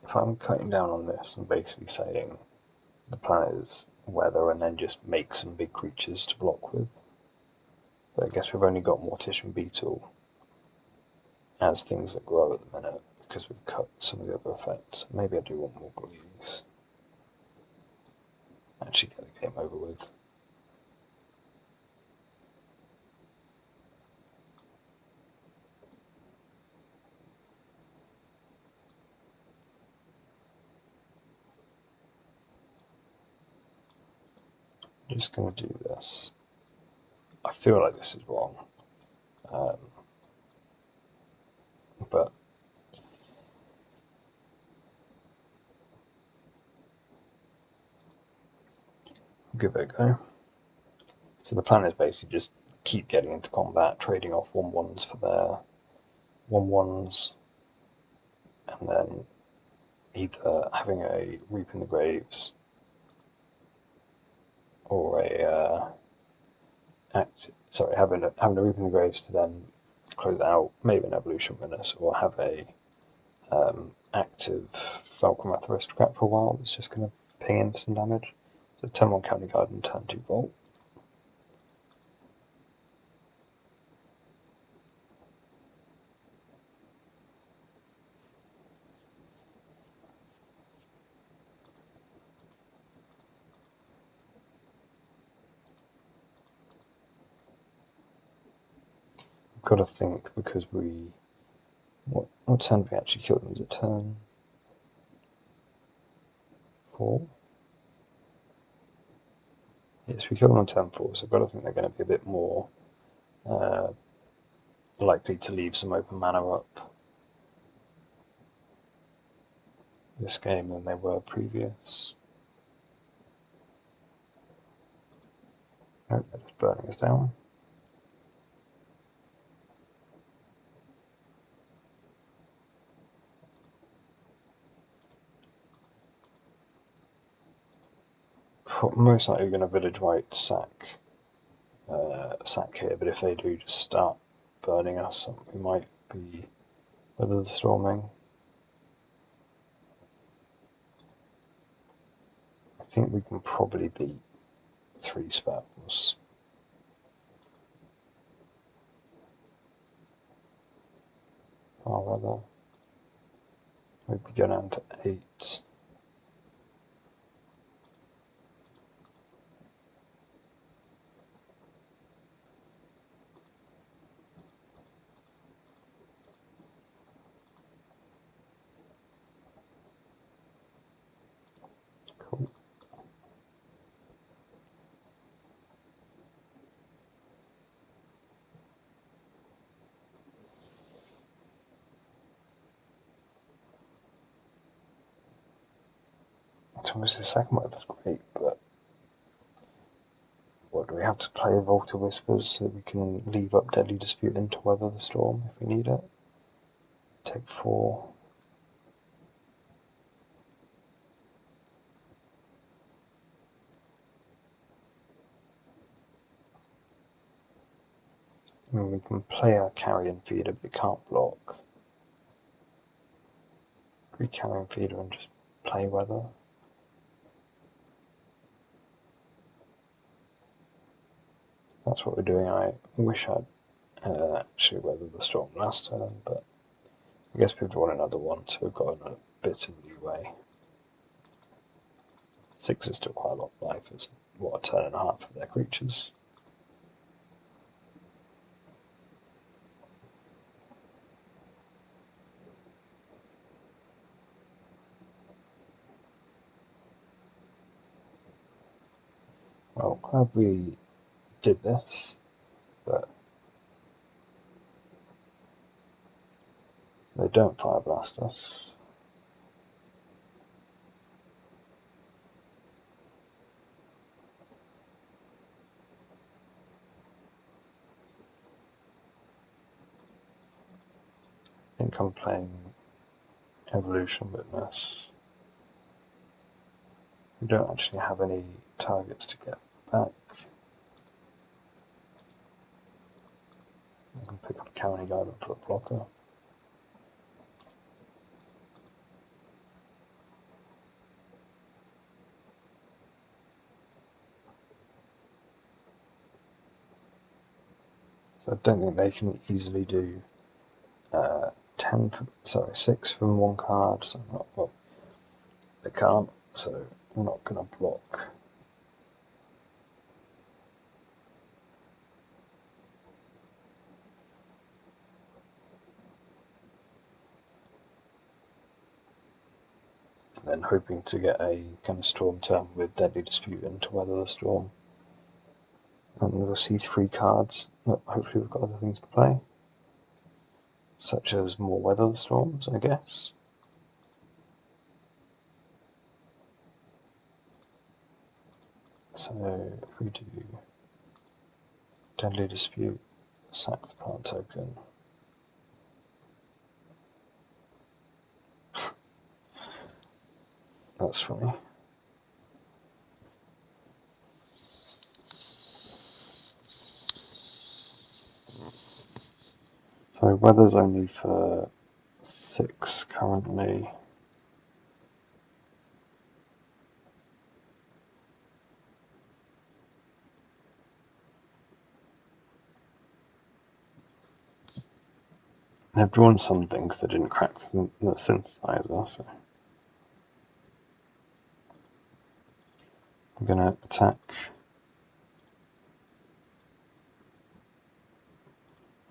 If I'm cutting down on this and basically saying the plan is weather and then just make some big creatures to block with, but I guess we've only got Mortician Beetle as things that grow at the minute because we've cut some of the other effects. Maybe I do want more Glees. Actually get the game over with. I'm just going to do this. I feel like this is wrong. But I'll give it a go. So the plan is basically just keep getting into combat, trading off 1/1s for their 1/1s, and then either having a Reap in the Graves or having a Reap in the Graves to then close out, maybe an Evolution Menace, or have a active Falconwrath Aristocrat for a while that's just going to ping in some damage. So turn 1 County Guard and turn 2 Vault. I've got to think because what turn did we actually kill them? Was it turn 4? Yes, we killed them on turn 4, so I've got to think they're going to be a bit more likely to leave some open mana up this game than they were previous. Nope, they're just burning us down. Most likely going to Village White sack here, but if they do just start burning us, we might be Weather the Storming. I think we can probably beat 3 spells. Our weather. Maybe go down to 8. Cool. So obviously the second weather's great, but what do we have to play Volta Whispers so we can leave up Deadly Dispute into Weather the Storm if we need it? Take 4. I mean, we can play our Carrion Feeder, but it can't block. We Carrion Feeder and just play Weather. That's what we're doing. I wish I'd actually weathered the storm last turn, but I guess we've drawn another one, so we've got a bit of leeway. 6 is still quite a lot of life. It's a turn and a half for their creatures. Well, glad we did this, but they don't fire blast us. I think I'm playing Evolution Witness. We don't actually have any targets to get back. I can pick up a County Guide for a blocker. So I don't think they can easily do 6 from one card, so well, they can't, so I'm not going to block. And then hoping to get a kind of storm turn with Deadly Dispute into Weather the Storm. And we'll see 3 cards that hopefully we've got other things to play, such as more Weather the Storms, I guess. So if we do Deadly Dispute, sack the plant token. That's funny. So weather's only for 6 currently. They've drawn some things that didn't crack the synthesizer, so I'm going to attack.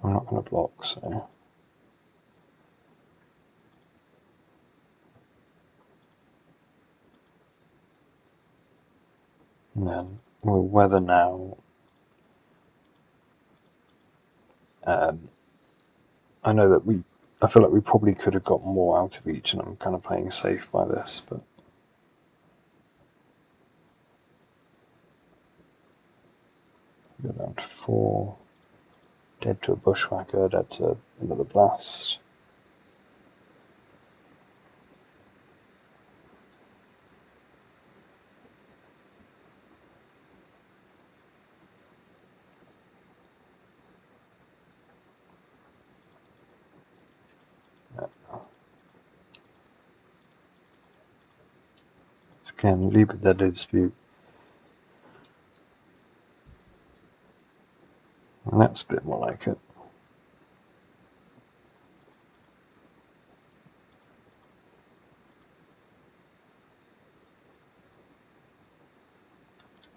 I'm not going to block, so and then we'll weather now. I know that I feel like we probably could have got more out of each, and I'm kind of playing safe by this, but go down to 4. Dead to a Bushwhacker, dead to another Blast. Again, leave it Deadly Dispute. And that's a bit more like it.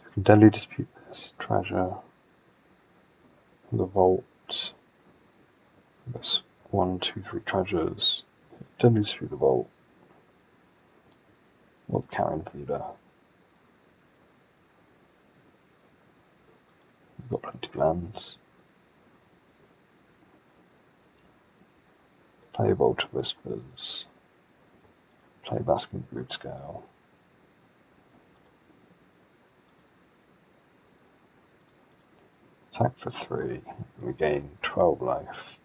You can Deadly Dispute this treasure. The Vault. That's 1, 2, 3 treasures. Deadly Dispute the Vault. Or the Carrion Feeder. We've got plenty of lands. Play Vault of Whispers. Play Basking Brood Scale. Attack for 3. And we gain 12 life.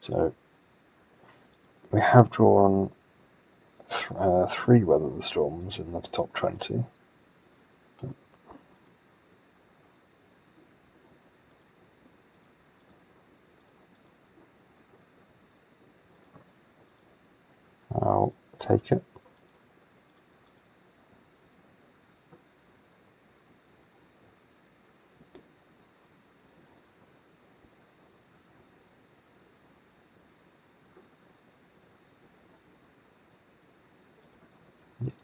So we have drawn 3 Weather the Storms in the top 20. I'll take it.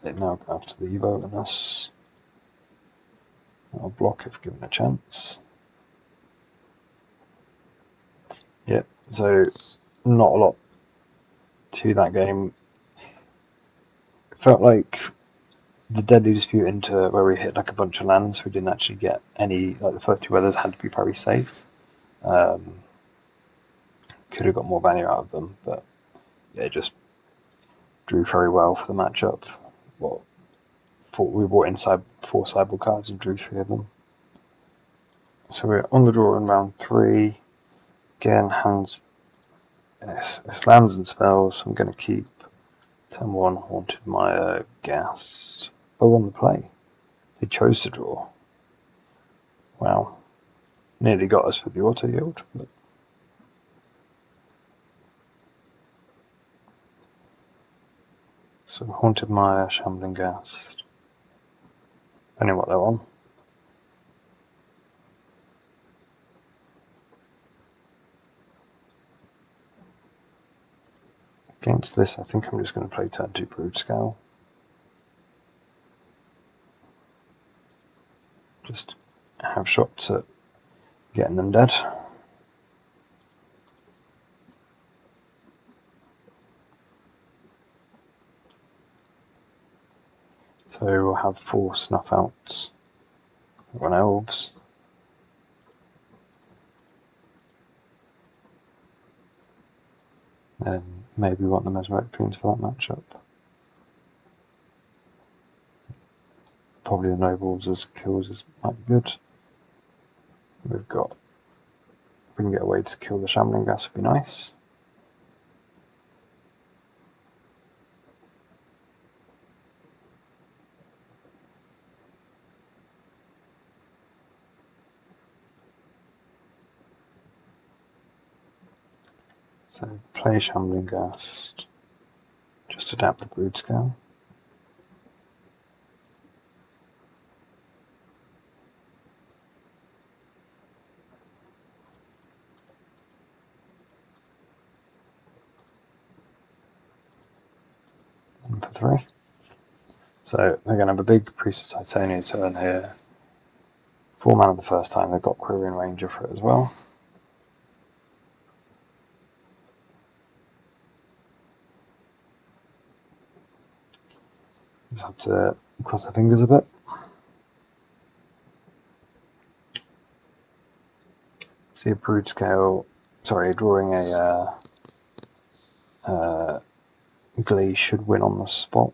They now go after the Evo and us. I'll block if given a chance. Yep, so not a lot to that game. It felt like the Deadly Dispute into where we hit like a bunch of lands, we didn't actually get any, like the first two weathers had to be very safe. Could have got more value out of them, but yeah, it just drew very well for the matchup. Well, we brought inside 4 sideboard cards and drew 3 of them. So we're on the draw in round 3. Again, hands, it's lands and spells, so I'm going to keep turn 1 Haunted Mire, Gas. Oh, on the play. They chose to draw. Wow. Nearly got us for the auto yield, but so Haunted Mire, Shambling Ghast. Depending what they're on. Against this, I think I'm just going to play turn 2 Brood Scale. Just have shots at getting them dead. So we'll have 4 Snuff Outs, 1 Elves. Then maybe want the Mesmeric Fiends for that matchup. Probably the Nobles as kills might be good. We've got, if we can get a way to kill the Shambling Gas would be nice. So play Shambling Ghast, just adapt the Brood Scale. And for 3. So they're going to have a big Priest of Titania turn here. 4 mana the first time, they've got Quirion Ranger for it as well. Just have to cross the fingers a bit. See a Brood Scale, sorry, drawing a Glee should win on the spot.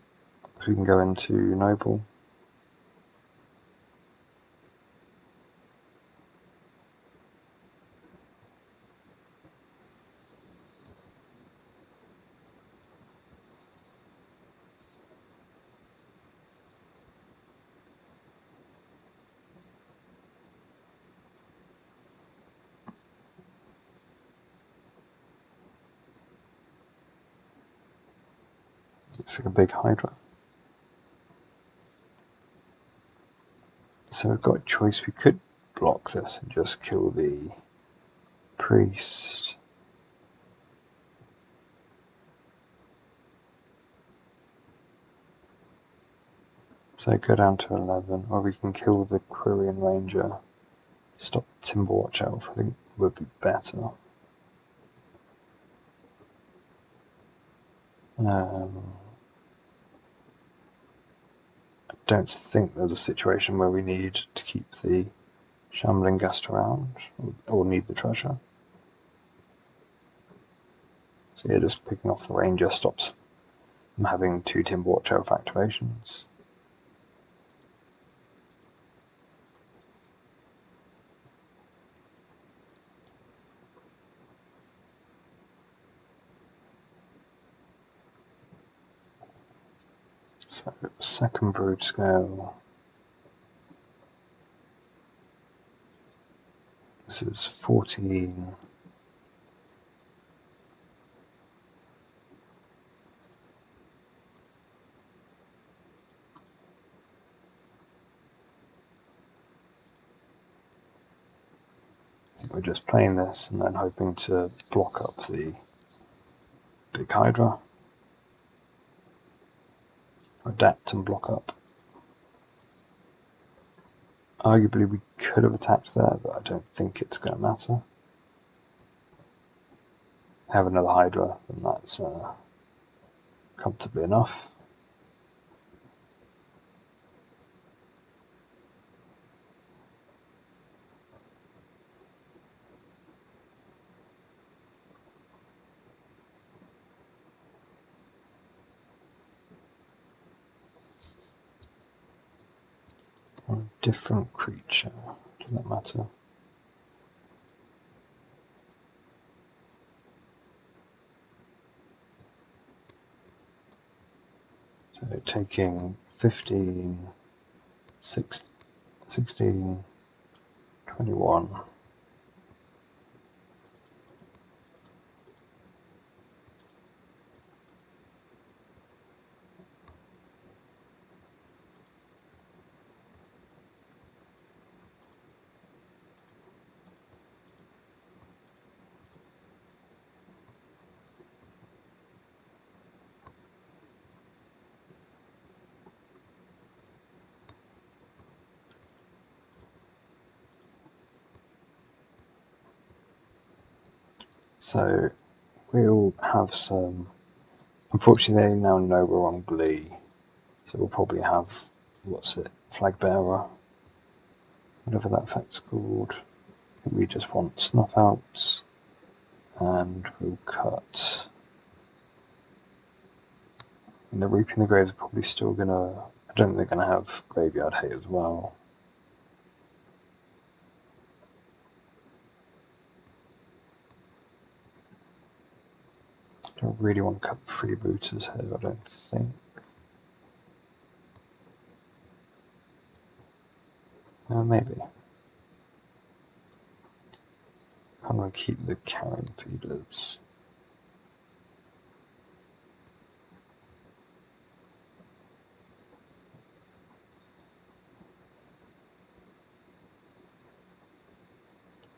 So we can go into Noble. It's like a big Hydra. So we've got a choice. We could block this and just kill the Priest. So go down to 11, or we can kill the Quirion Ranger. Stop Timberwatch Elf, I think would be better. I don't think there's a situation where we need to keep the Shambling Ghast around, or need the treasure. So yeah, just picking off the Ranger stops them having 2 Timberwatch Elf activations. So second Brood Scale. This is 14. We're just playing this and then hoping to block up the big Hydra. Adapt and block up. Arguably we could have attacked there, but I don't think it's going to matter. Have another Hydra, and that's comfortably enough. on a different creature. Does that matter? So taking 15, 16, 21. So we'll have some. Unfortunately, they now know we're on Glee, so we'll probably have Flag Bearer, whatever that effect's called. We just want Snuff Outs, and we'll cut. And the Reaping the Graves are probably still gonna. I don't think they're gonna have Graveyard Hate as well. I don't really want to cut the freebooters here, I don't think. Maybe. I'm going to keep the carrion feeders.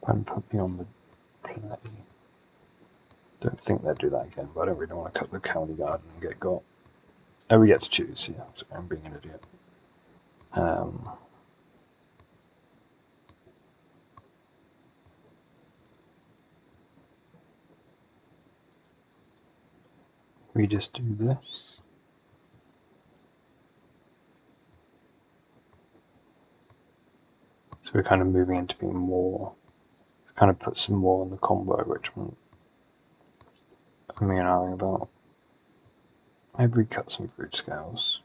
And put me on the play. Don't think they'll do that again, but I don't really want to cut the county garden and get got. Oh, we get to choose, yeah, so I'm being an idiot. We just do this. So we're kind of moving into being more, kind of put some more on the combo, which I'm meowing about. Maybe we cut some fruit scales.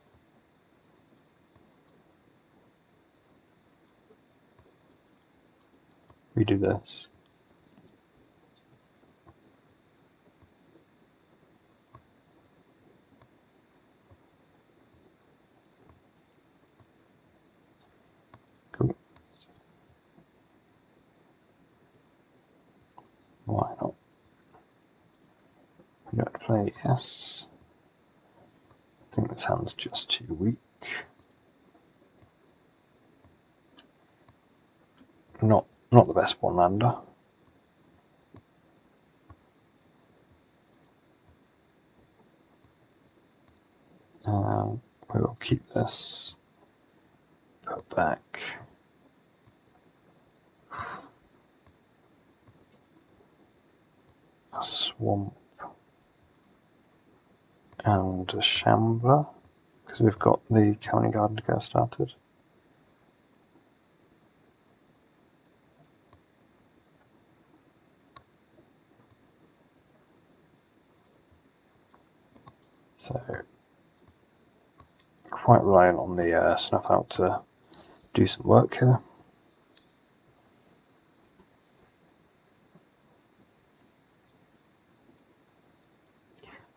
We do this. Cool. Why not? We don't play yes. I think this hand's just too weak. Not the best one-lander. We will keep this. Put back. A swamp. And a shambler. Because we've got the county garden to get started. So, quite reliant on the Snuff Out to do some work here.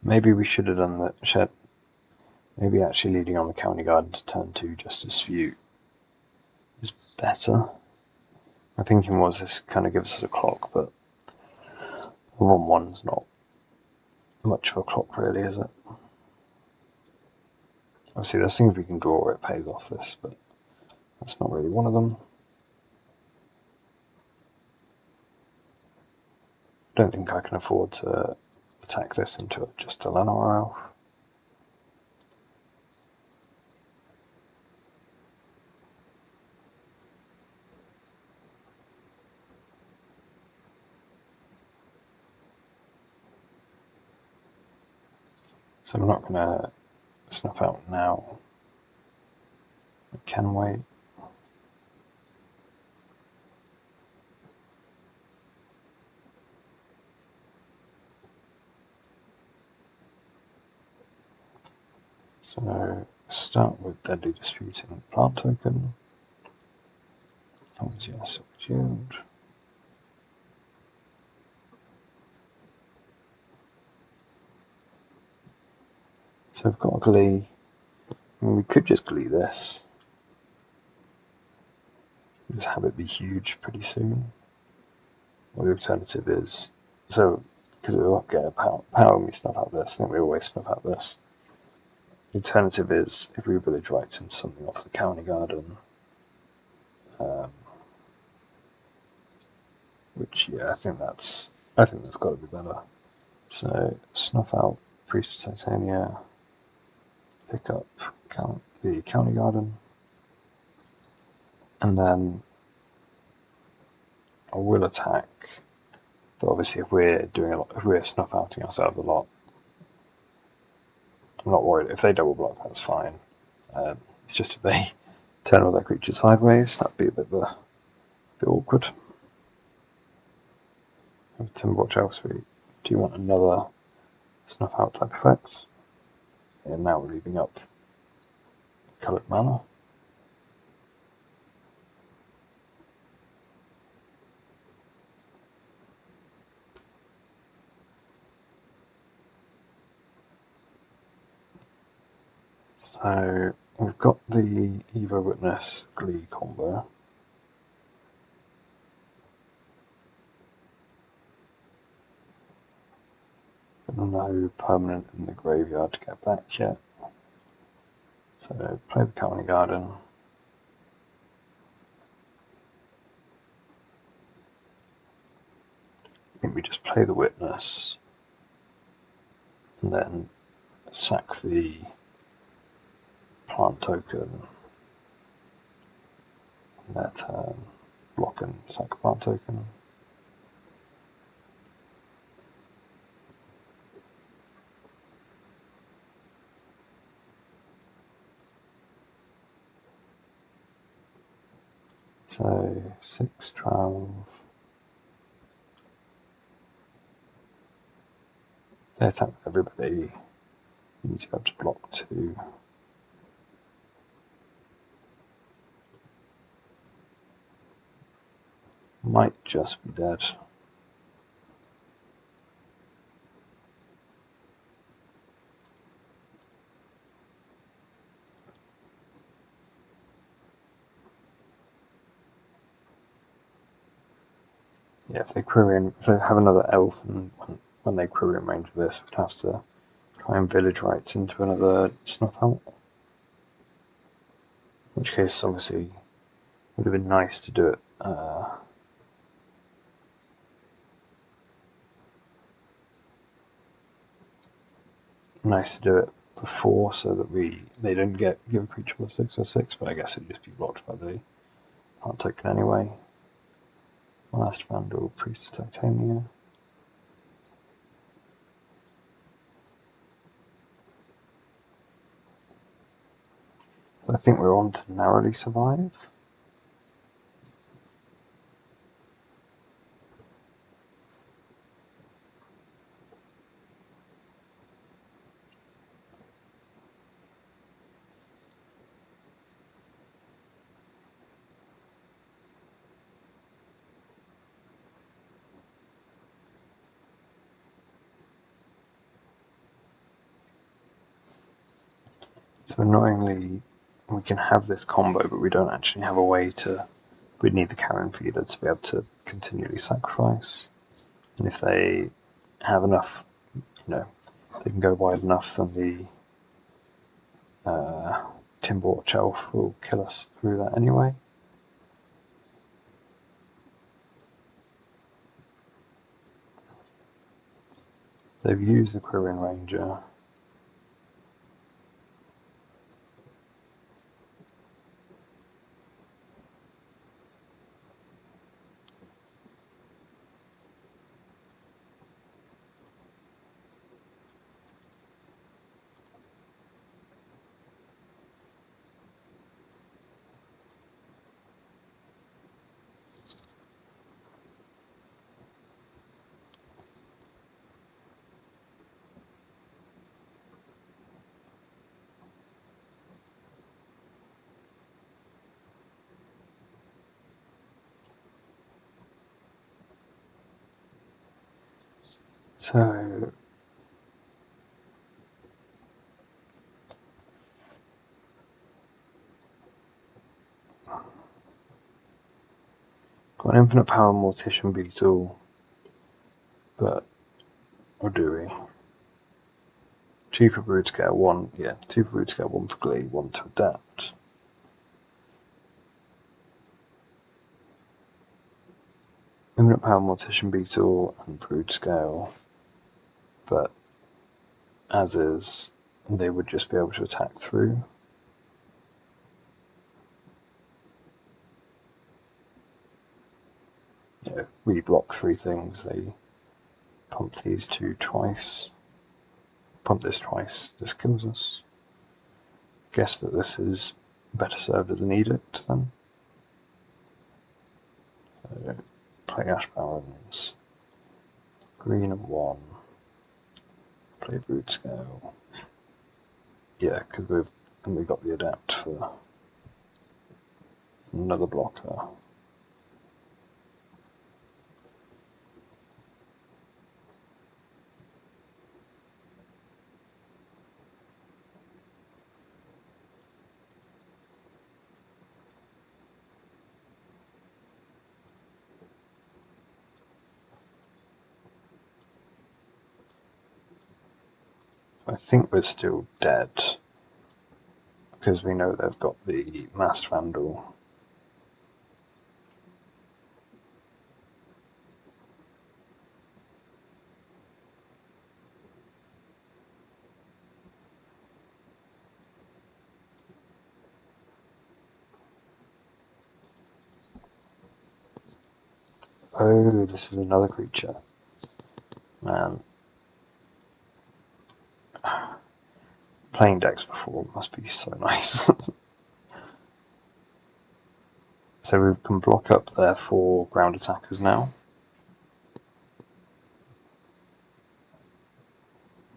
Maybe we should have done the shed. Maybe actually leading on the county garden to turn 2 just to dispute is better. My thinking was this kind of gives us a clock, but the 1-1's not much of a clock really, is it? Obviously there's things we can draw where it pays off this, but that's not really one of them. I don't think I can afford to attack this into just a Llanowar Elf. So I'm not going to Snuff Out now. I can wait. So start with Deadly Disputing Plant Token. Yes, yield. So we've got a Glee. I mean, we could just Glee this. Just have it be huge pretty soon. Or the alternative is, so, because it will get a power when we snuff out this, I think we always snuff out this. The alternative is if we village rights into something off the county garden, which, yeah, I think that's got to be better. So snuff out Priest of Titania, pick up the county garden, and then I will attack. But obviously, if we're snuff outing ourselves a lot, I'm not worried. If they double block, that's fine. It's just if they turn all their creatures sideways, that'd be a bit awkward. Timberwatch Elf Suite. Do you want another snuff out type effects? And now we're leaving up coloured mana. So we've got the Evo Witness Glee Combo. No permanent in the graveyard to get back yet. So play the County Garden. I think we just play the Witness and then sack the plant token in their turn. Block and sack plant token. So 6, 12. They attack everybody. You need to be able to block 2. Might just be dead. Yeah, if they have another elf, and when they query in range of this, we'd have to try and village rights into another snuff out. In which case, obviously, it would have been nice to do it. Nice to do it before, so that they don't give a creature plus 6 or 6. But I guess it'd just be blocked by the plant token anyway. Last Vandal, Priest of Titania. So I think we're on to narrowly survive. So annoyingly, we can have this combo, but we don't actually have a way to. We'd need the carrion feeder to be able to continually sacrifice. And if they have enough, they can go wide enough, then the Timberwatch Elf will kill us through that anyway. They've used the Quirion Ranger. So got an infinite power Mortician Beetle, but or do we? 2 for Brood Scale, 1, yeah, 2 for Brood Scale, 1 for Glee, 1 to adapt. Infinite power Mortician Beetle and Brood Scale, but as is, they would just be able to attack through. Yeah, if we block 3 things, they pump these 2 twice. Pump this twice, this kills us. Guess that this is better served as an Edict then. So, play Ash Barrens. Green and 1. Play Brood Scale. Yeah, because we've got the adapt for another blocker. I think we're still dead because we know they've got the Masked Vandal. Oh, this is another creature. Man. Playing decks before must be so nice. So we can block up their 4 ground attackers now.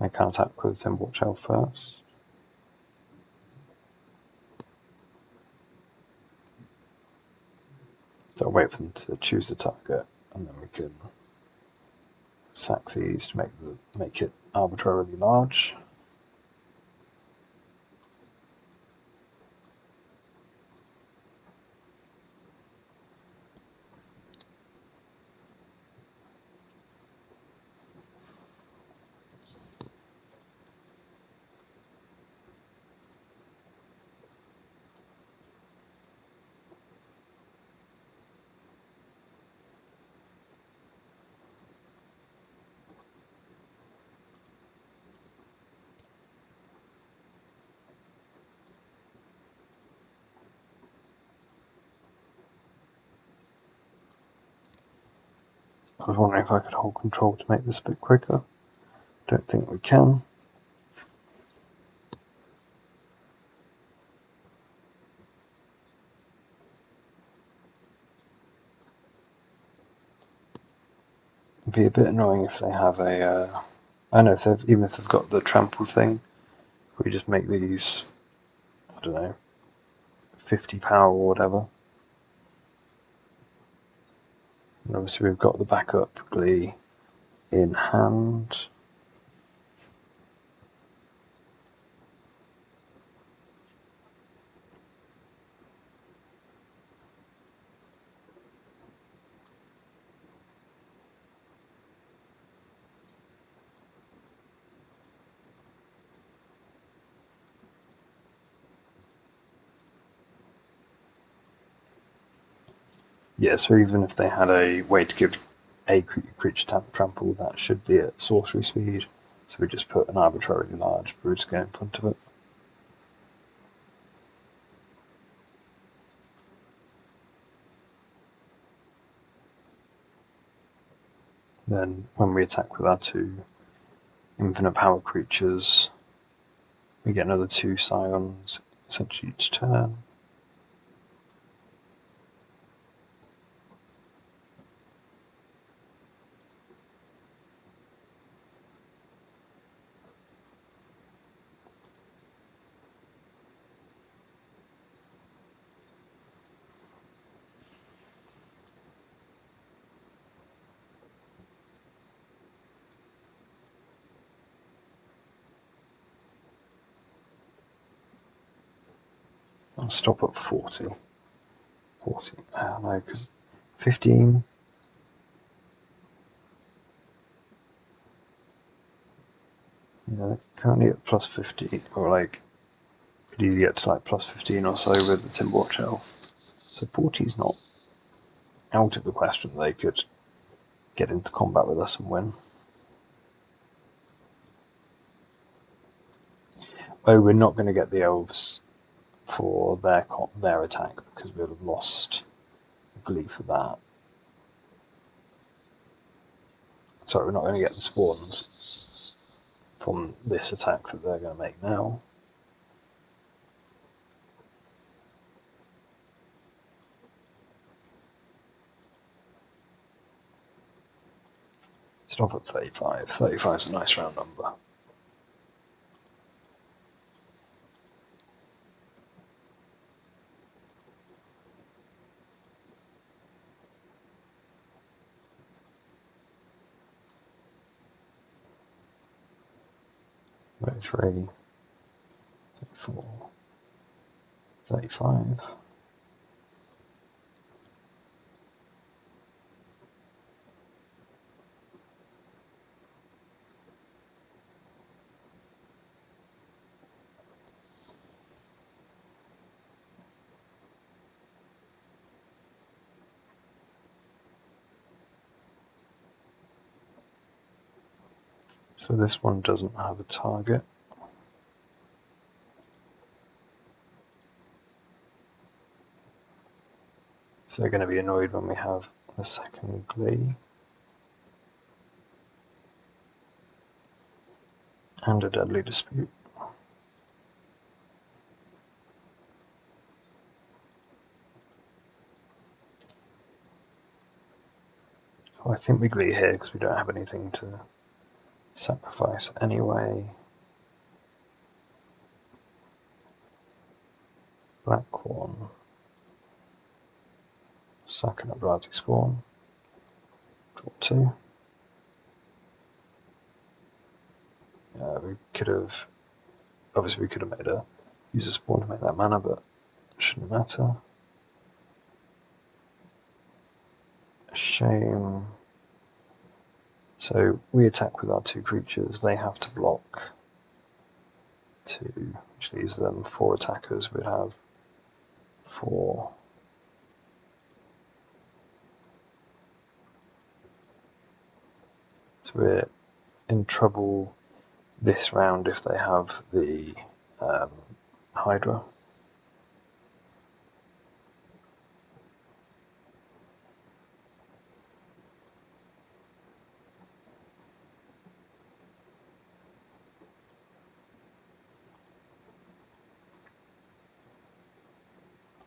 They can attack with Timberwatch Elf first. So I'll wait for them to choose the target, and then we can sack these to make it arbitrarily large. I was wondering if I could hold control to make this a bit quicker. Don't think we can. It'd be a bit annoying if they have a. I know, even if they've got the trample thing, we just make these, I don't know, 50 power or whatever. And obviously we've got the backup Glee in hand. Yeah, so even if they had a way to give a creature trample, that should be at sorcery speed. So we just put an arbitrarily large Brood Scale in front of it. Then when we attack with our 2 infinite power creatures, we get another 2 Scions, essentially each turn. stop at 40. 40, no, because 15. Yeah, they're currently at plus 15, or like, could easily get to like plus 15 or so with the Timberwatch Elf. So 40 is not out of the question. They could get into combat with us and win. Oh, we're not going to get the Elves for their attack because we'll have lost the Glee for that. Sorry, we're not going to get the spawns from this attack that they're going to make now. Stop at 35. 35 is a nice round number. Thirty-three, 34, 35. So this one doesn't have a target. So they're going to be annoyed when we have the second Glee. And a Deadly Dispute. Oh, I think we Glee here because we don't have anything to sacrifice anyway. Black one. Sack and Uprising Spawn. Draw 2. We could have, obviously we could have made a user spawn to make that mana, but it shouldn't matter. A shame. So we attack with our 2 creatures, they have to block 2, which leaves them 4 attackers. We'd have 4. So we're in trouble this round if they have the Hydra.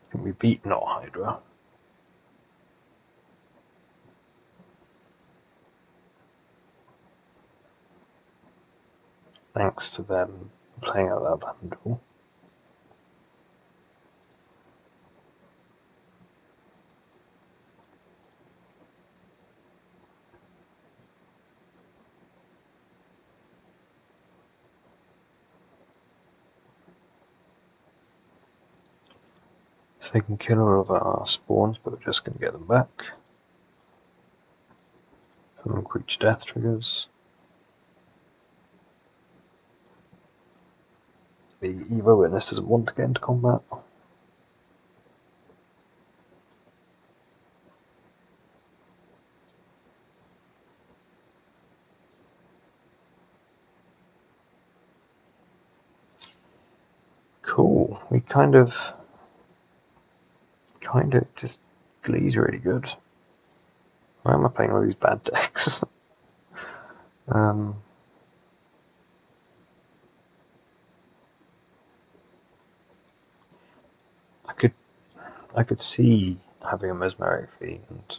I think we beat not Hydra. Thanks to them playing out that Vandal. So they can kill all of our spawns, but we're just going to get them back. From creature death triggers. The Evo Witness doesn't want to get into combat. Cool. We kind of just Glee's really good. Why am I playing all these bad decks? I could see having a Mesmeric Fiend.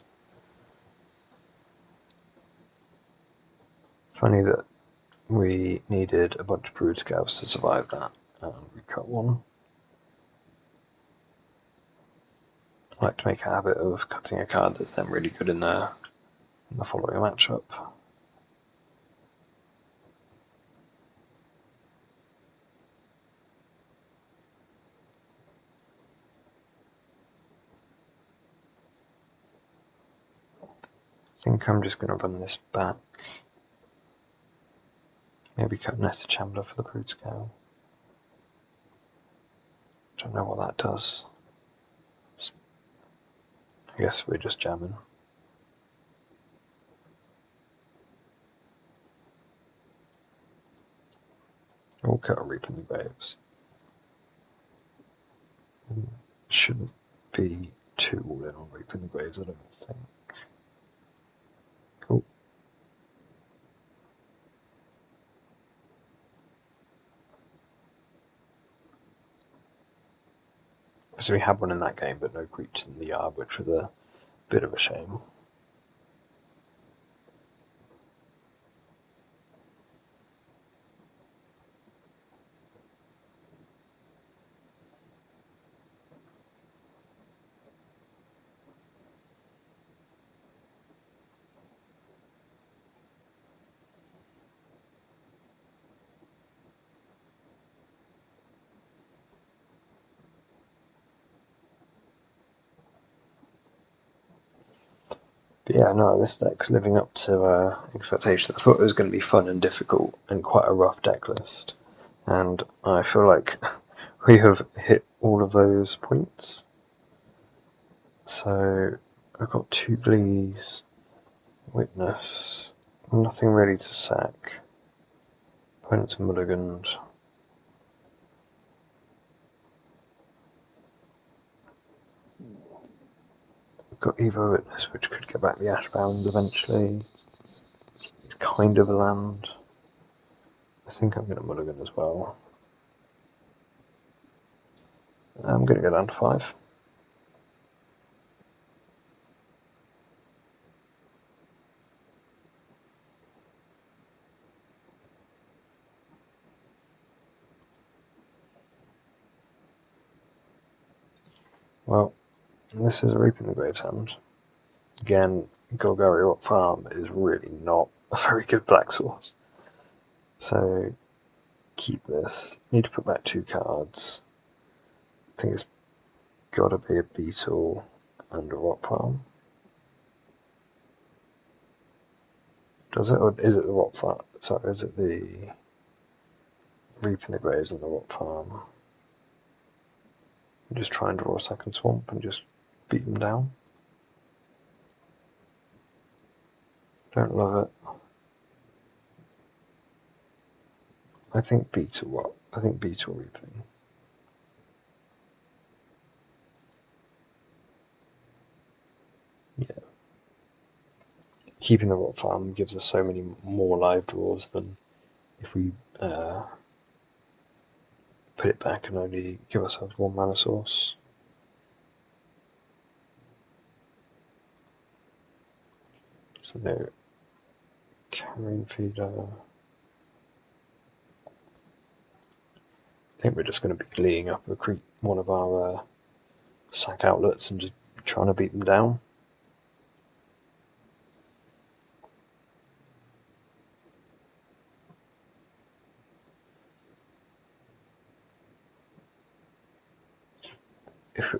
Funny that we needed a bunch of Brood Scouts to survive that, and we cut one. I like to make a habit of cutting a card that's then really good in the following matchup. think I'm just going to run this back. Maybe cut Nested Shambler for the Brood Scale. Don't know what that does. I guess we're just jamming. We'll cut a Reap in the Graves. Shouldn't be too all in on Reap in the Graves, I don't think. Cool. So we had one in that game, but no creatures in the yard, which was a bit of a shame. But yeah, no, this deck's living up to expectations. I thought it was going to be fun and difficult and quite a rough deck list. And I feel like we have hit all of those points. So I've got 2 Glees, Witness, nothing really to sack. Opponents are mulliganed. We've got Evo Witness, which could get back the Ashbound eventually. It's kind of a land. I think I'm going to mulligan as well. I'm going to go down to 5. Well, this is a Reap in the Graves hand. Again, Golgari Rock Farm is really not a very good black source. So keep this. Need to put back 2 cards. I think it's got to be a Beetle and a Rock Farm. Does it, or is it the Rock Farm? Sorry, is it the Reap in the Graves and the Rock Farm? Just try and draw a second swamp and just beat them down. Don't love it. I think Beetle what? I think Beetle Reaping. Yeah. Keeping the Rock Farm gives us so many more live draws than if we put it back and only give ourselves 1 mana source. So no Carrion Feeder. I think we're just going to be gleeing up one of our sack outlets and just trying to beat them down.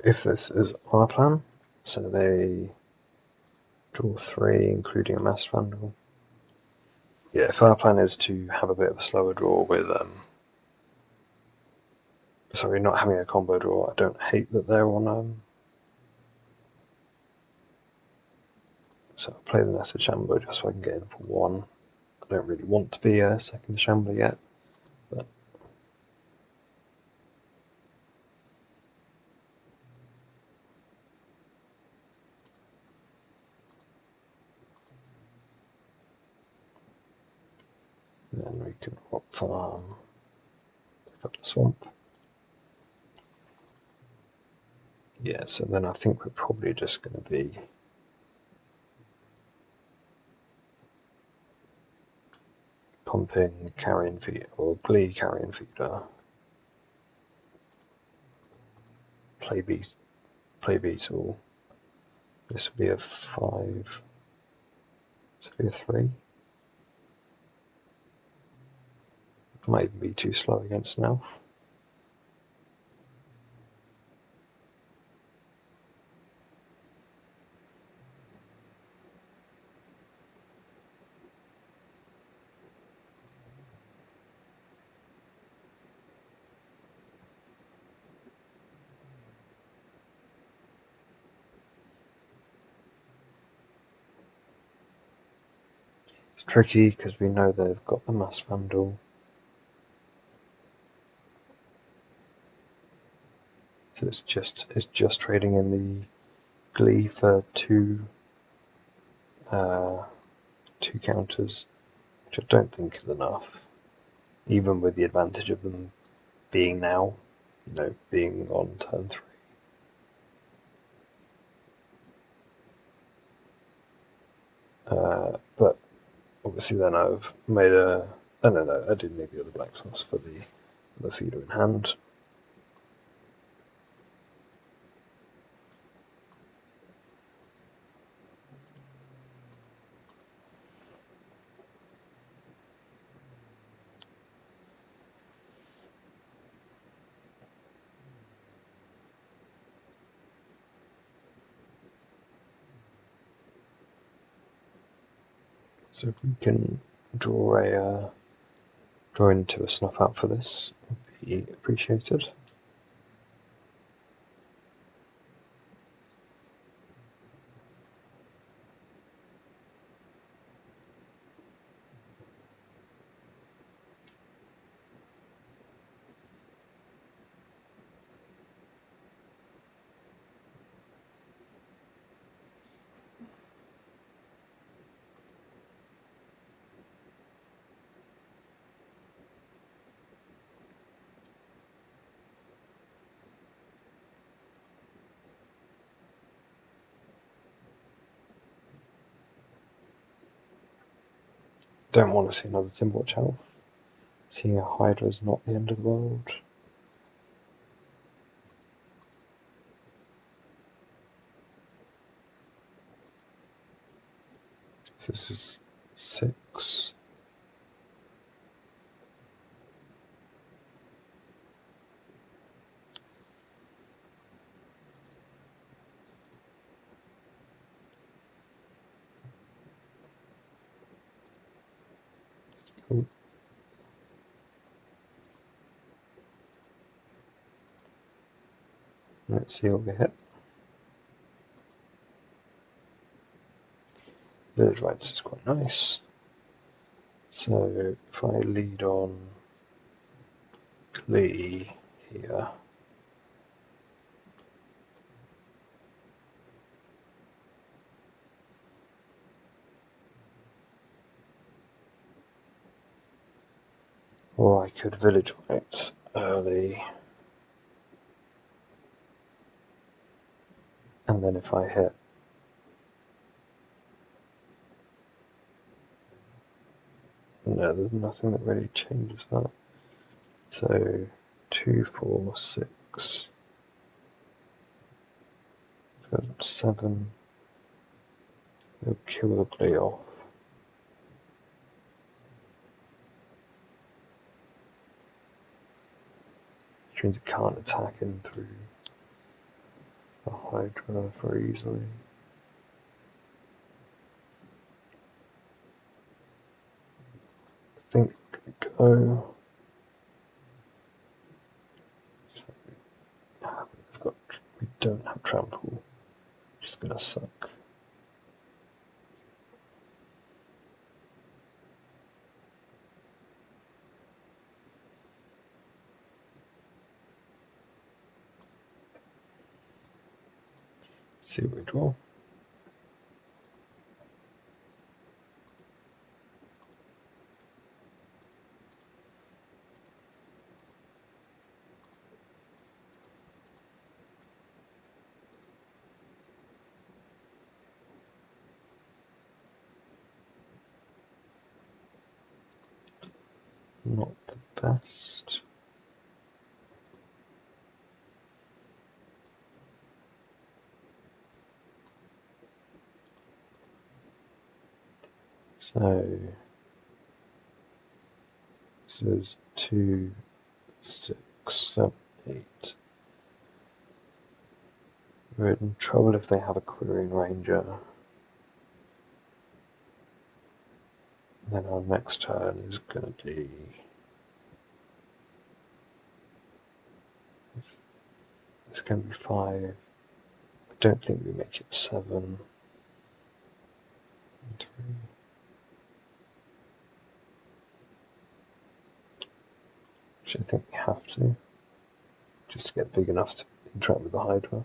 If this is our plan, so they draw 3, including a Mass Vandal. Yeah, if our plan is to have a bit of a slower draw with, sorry, not having a combo draw, I don't hate that they're on, so I'll play the Nested Shambler just so I can get in for 1. I don't really want to be a second Shambler yet, but then we can Rock Farm, pick up the swamp. Yeah, so then I think we're probably just going to be pumping Carrion Feeder, or Glee Carrion Feeder, play Beetle. This would be a 5. This would be a 3. Might even be too slow against an elf. tricky because we know they've got the Mass Vandal. So it's just trading in the Glee for two counters, which I don't think is enough, even with the advantage of them being now, being on turn 3. But obviously then I've made a... Oh no, I didn't need the other black sauce for the feeder in hand. So if we can draw into a snuff out for this, would be appreciated. Don't want to see another Timberwatch Elf. Seeing a Hydra is not the end of the world. So this is 6. Cool. Let's see what we hit. Village Rights is quite nice. So if I lead on Glee here, or I could Village Rights early, and then if I hit, no, there's nothing that really changes that. So 2, 4, 6, 7. It'll kill the Glee off. Which means it can't attack him through the Hydra very easily. I think go. We don't have trample, which is gonna suck. See what we draw. Not the best. So this is 2, 6, 7, 8. We're in trouble if they have a Quivering Ranger. Then our next turn is going to be... It's going to be 5. I don't think we make it 7. 3. which I think we have to, just to get big enough to interact with the Hydra.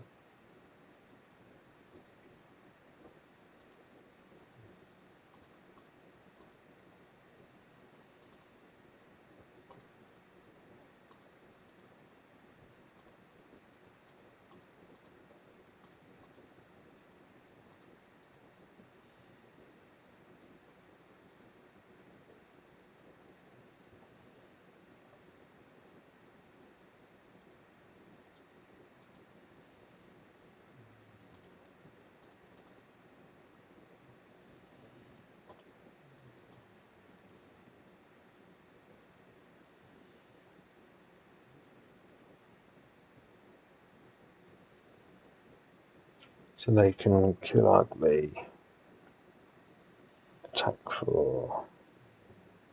So they can kill our Glee, attack for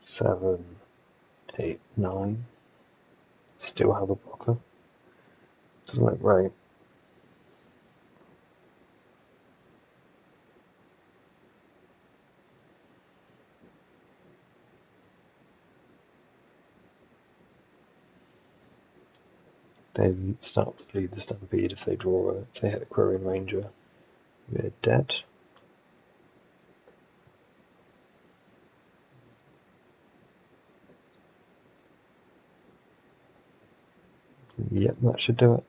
7, 8, 9, still have a blocker. Doesn't look right. They start to lead the Stampede if they draw it. If they hit Aquarian Ranger, we're dead. Yep, that should do it.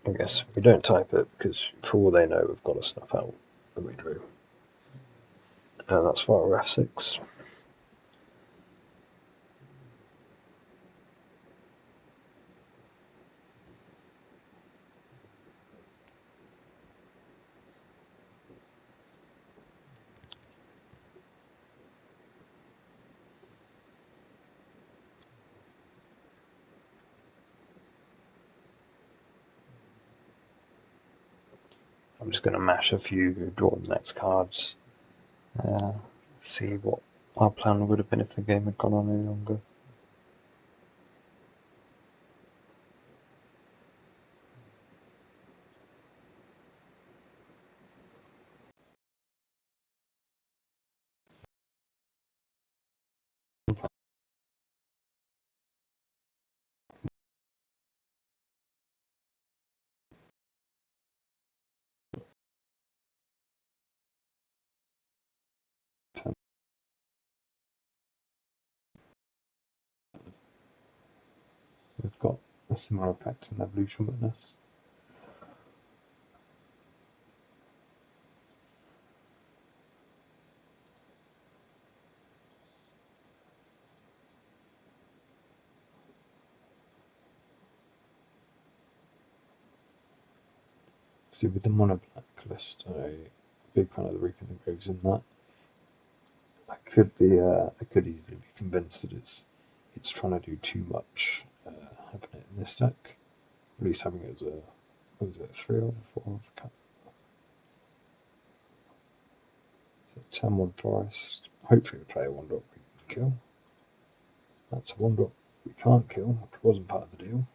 I guess we don't type it because for all they know we've got to snuff out that we drew. And that's why we're F6. I'm just going to mash a few, draw the next cards, see what our plan would have been if the game had gone on any longer. We've got a similar effect in Evolution Witness. See, with the mono black list, I'm a big fan of the Reap of the Graves in that. I could easily be convinced that it's trying to do too much having it in this deck. At least having it as a, what was it, 3 or 4 of 10-1 Forest. Hopefully we play a 1-drop we can kill. That's a 1-drop we can't kill, which wasn't part of the deal.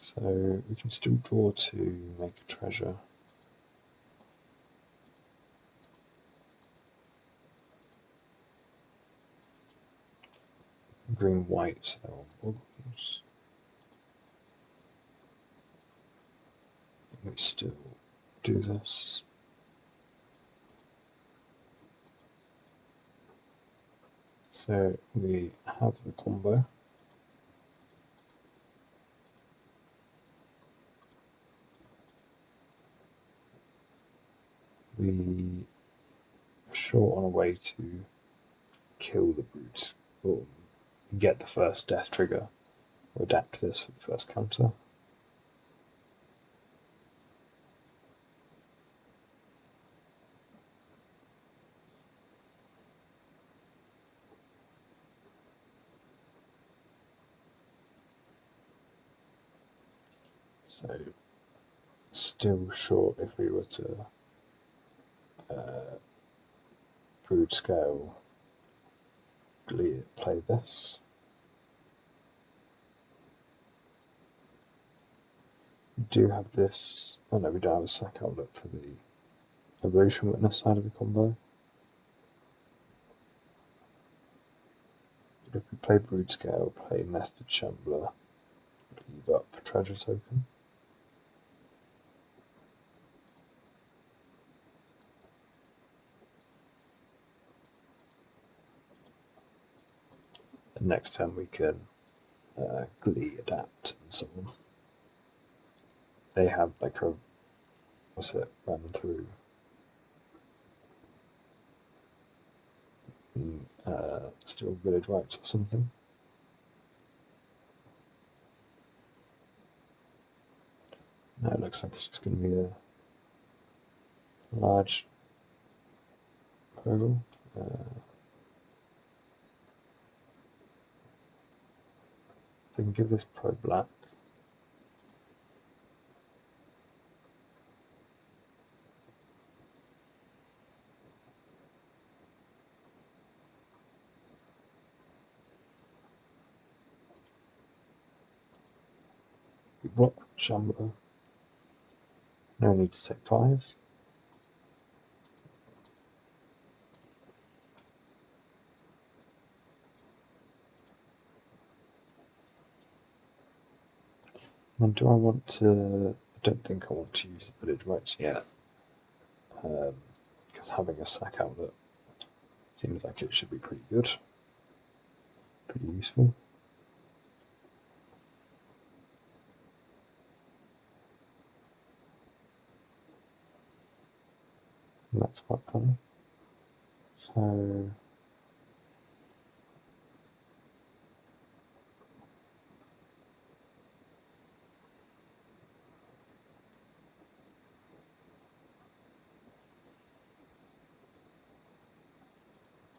So we can still draw to make a treasure. Green white, so they're on Bogles. We still do this. So we have the combo. We are short on a way to kill the brutes, or get the first death trigger, or adapt this for the first counter. So still short if we were to brood scale play this. do have this. Oh no, we don't have a sack outlet for the Evolution Witness side of the combo. If we play Brood Scale, play Nested Shambler, leave up Treasure Token. And next turn we can Glee, Adapt, and so on. They have like a, run through Still Village Rights or something. No, it looks like it's just going to be a large Poggle. I can give this Pro Black. We block Shambler. No need to take 5. And do I want to? I don't think I want to use the Village Rights yet, because having a sack outlet seems like it should be pretty good, pretty useful. And that's quite funny. So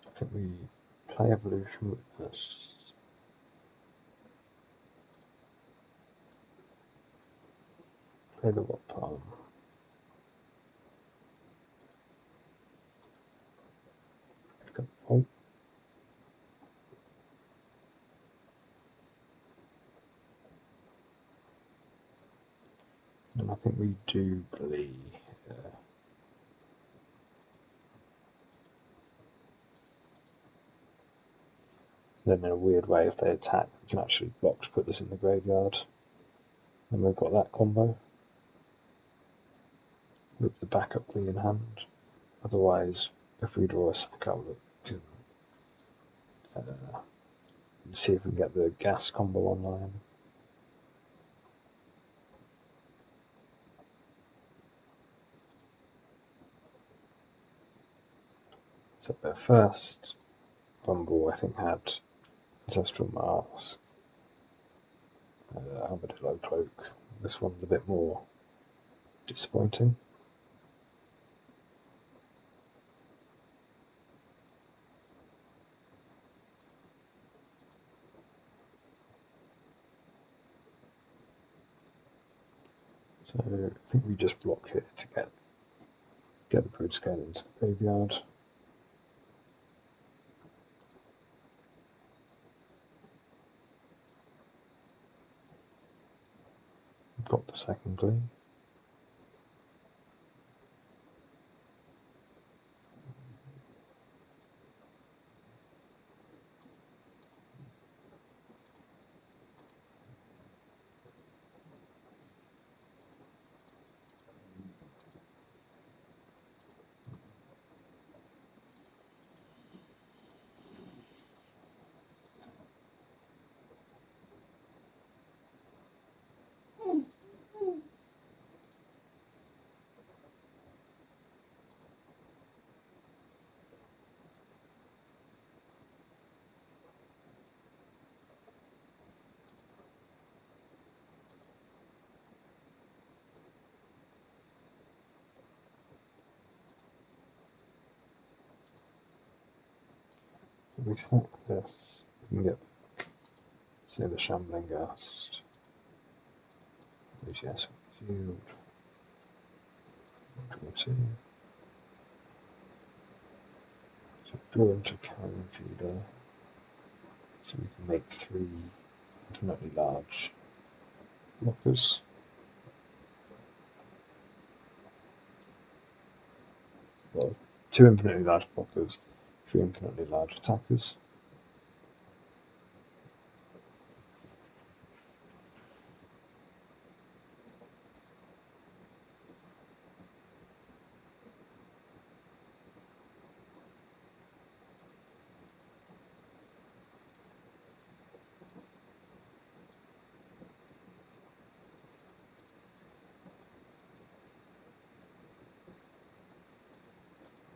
I think we play Evolution with this. Play the What Farm. Pick up Vault. And I think we do Glee. Then in a weird way, if they attack, we can actually block to put this in the graveyard. And we've got that combo with the backup Glee in hand. Otherwise, if we draw a sack outlet, we can see if we can get the gas combo online. So the first Rumble, I think, had Ancestral Mask, Armadillo Cloak. This one's a bit more disappointing. So I think we just block here to get the Brood Scale into the graveyard. We've got the second Glee. If we sack this, we can get back, say, the Shambling Gust, yes, field, draw 2. So draw into Carrion Feeder, so we can make 3 infinitely large blockers. well, 2 infinitely large blockers, 3 infinitely large attackers.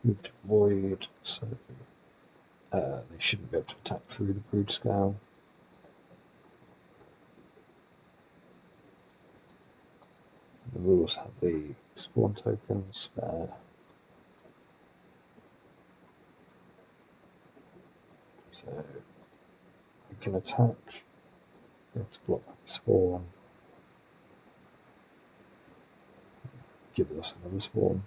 Moved Void, so they shouldn't be able to attack through the Brood Scale. The rules have the spawn tokens there. So you can attack, you have to block the spawn, give us another spawn.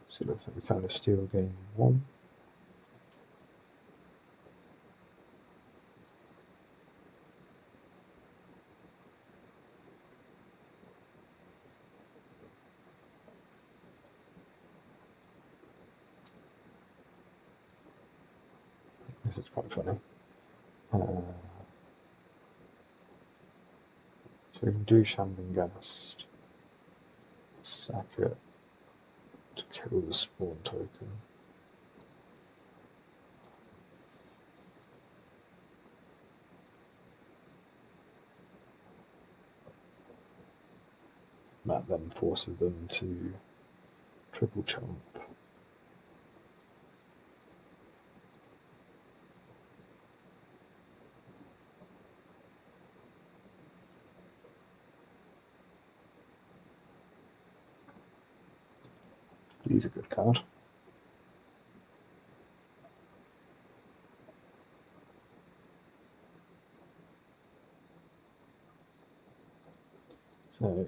So it looks like we kind of steal game 1. This is quite funny. So we can do Shambling Ghast, sack it to kill the spawn token. That then forces them to triple chomp. He's a good card. So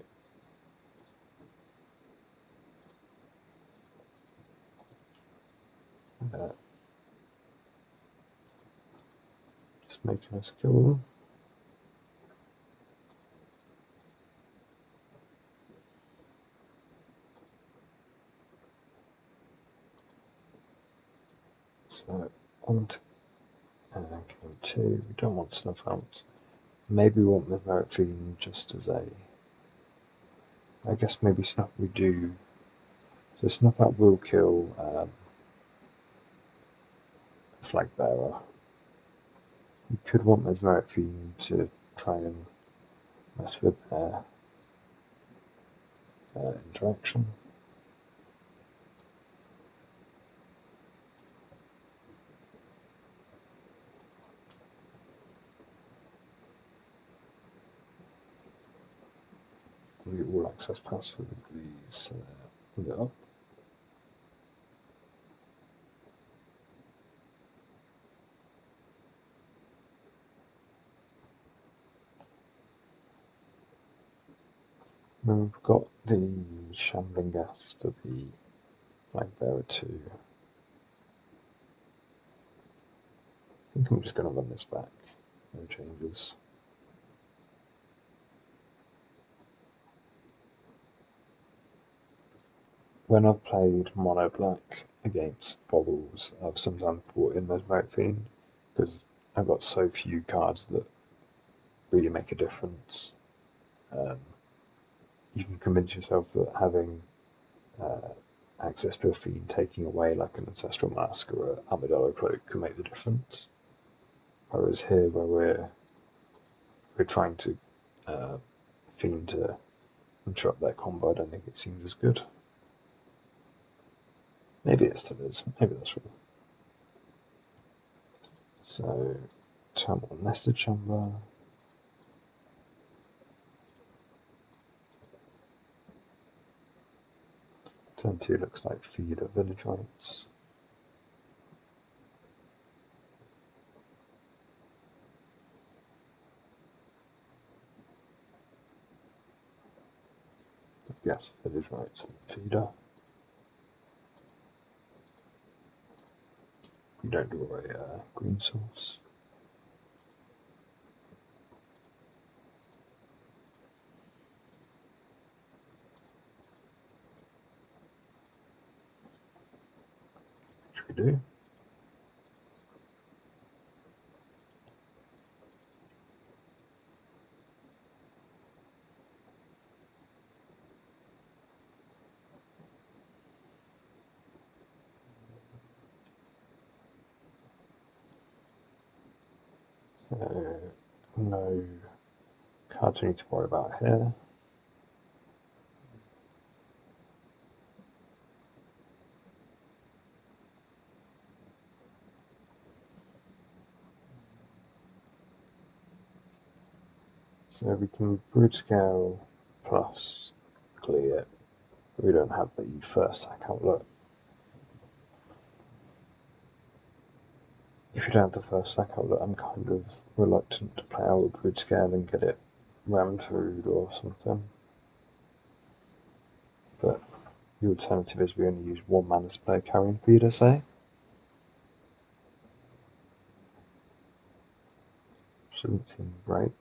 just making us kill them. So on to game 2, we don't want Snuff Out. Maybe we want the Merit Fiend just as a... I guess maybe Snuff we do. So Snuff Out will kill Flag Bearer. You could want the Merit Fiend to try and mess with their interaction. We all access pass for the Glees up. Then we've got the Shambling Ghast for the Flag Bearer 2. I think I'm just going to run this back, no changes. When I've played mono black against Bogles, I've sometimes brought in those Merit Fiend because I've got so few cards that really make a difference. You can convince yourself that having access to a Fiend taking away like an Ancestral Mask or an Armadillo Cloak can make the difference. Whereas here, where we're trying to Fiend to interrupt that combo, I don't think it seems as good. Maybe it still is. Maybe that's wrong. So, turn on Nested Chamber. Turn 2 looks like Feed of Village Rites. Yes, Village Rights the feeder. We don't do a green source. Which we do. So, no cards we need to worry about here. So we can Brood Scale plus clear. We don't have the first sack outlet. If you don't have the first sack outlet, I'm kind of reluctant to play out with Brood Scale and get it rammed through or something. But the alternative is we only use one mana to play a Carrion Feeder, say. Which doesn't seem great.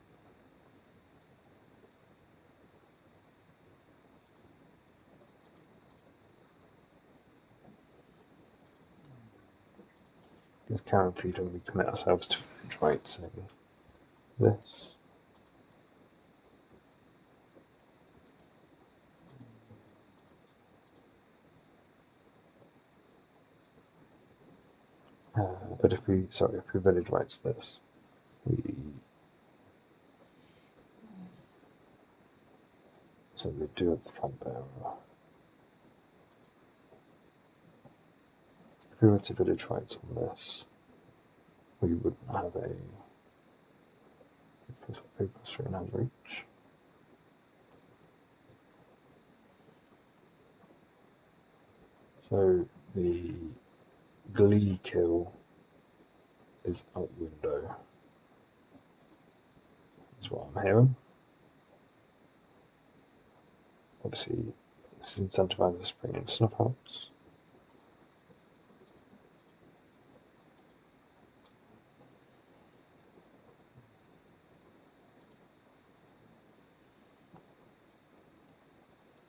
This Carrion Feeder, we commit ourselves to traits in this. But if we Village Rights this, so they do have the front bearer. If we were to Village Rights on this, we wouldn't have a +3 and has reach. So the Glee kill is out window, is what I'm hearing. Obviously, this incentivizes us bringing snuff outs.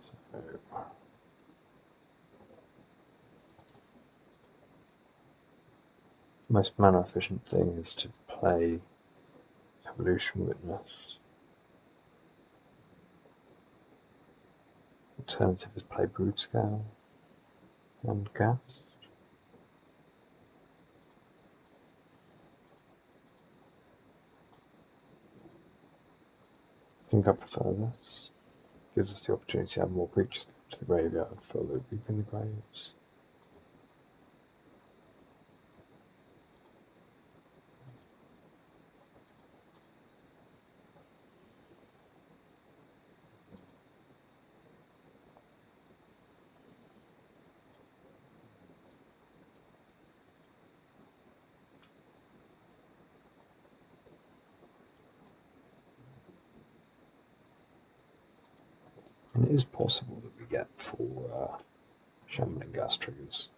So, the most mana efficient thing is to play Evolution Witness. Alternative is play Brood Scale and Gas. I think I prefer this. Gives us the opportunity to have more creatures to the graveyard for the loop in the graves. And it is possible that we get 4 Shambling Gas triggers.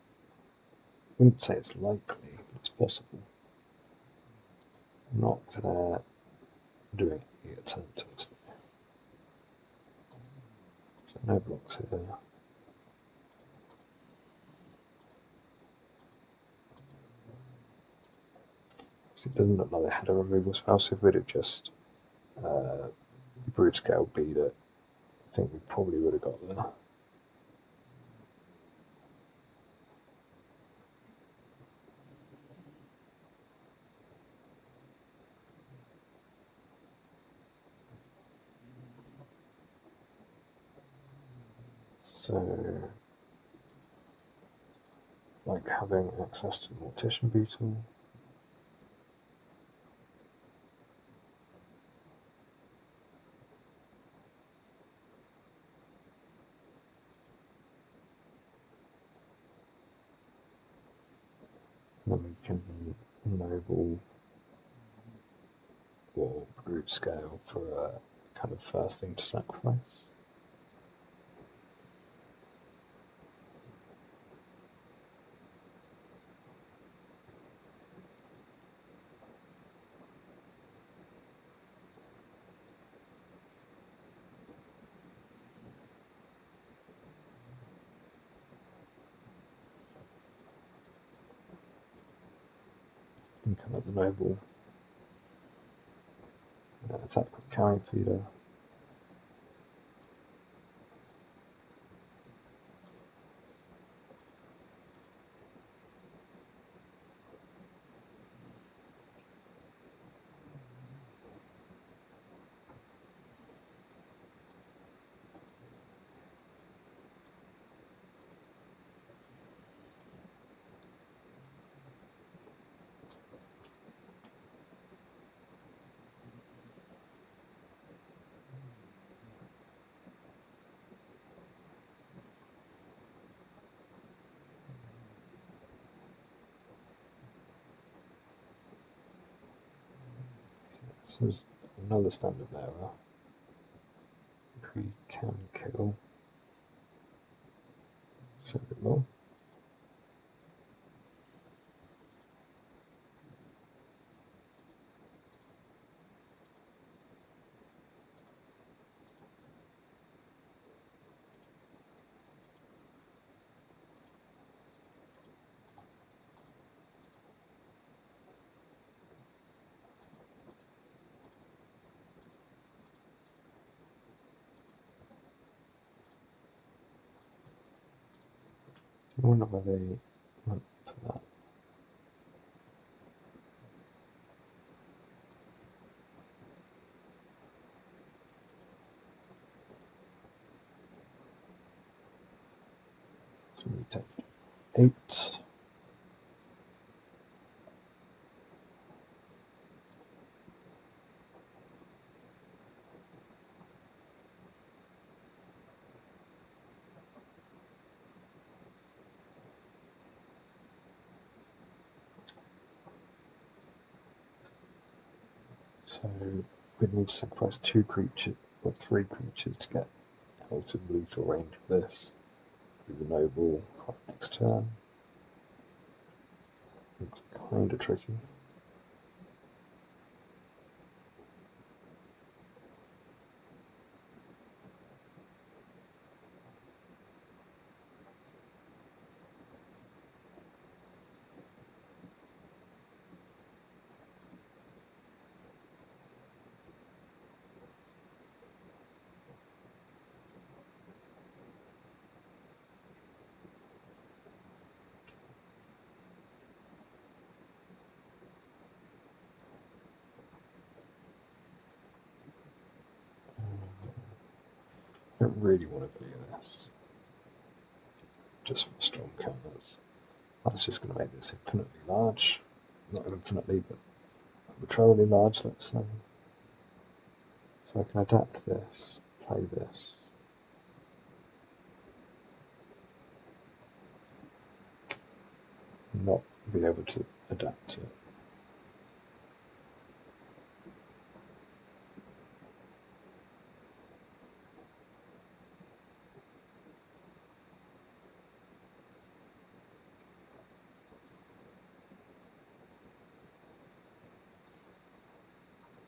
I wouldn't say it's likely, but it's possible. Not if they're doing the attempt to us there. So no blocks here. It doesn't look like they had a removal spell, so if we'd have just Brood Scale beat it, I think we probably would have got there. So, like having access to the Mortician Beetle. Then we can ennoble or Brood Scale for a kind of first thing to sacrifice. And kind of the noble. Attack with Carrion Feeder. So there's another standard error. If we can kill, so we will. I wonder why they went for that. So we take 8. So we'd need to sacrifice 2 creatures or 3 creatures to get out of lethal range of this. With the noble for next turn. It's kind of tricky. I don't really want to play this. Just for strong counters. That's just going to make this infinitely large. Not infinitely, but arbitrarily large, let's say. So I can adapt this, play this. Not be able to adapt it.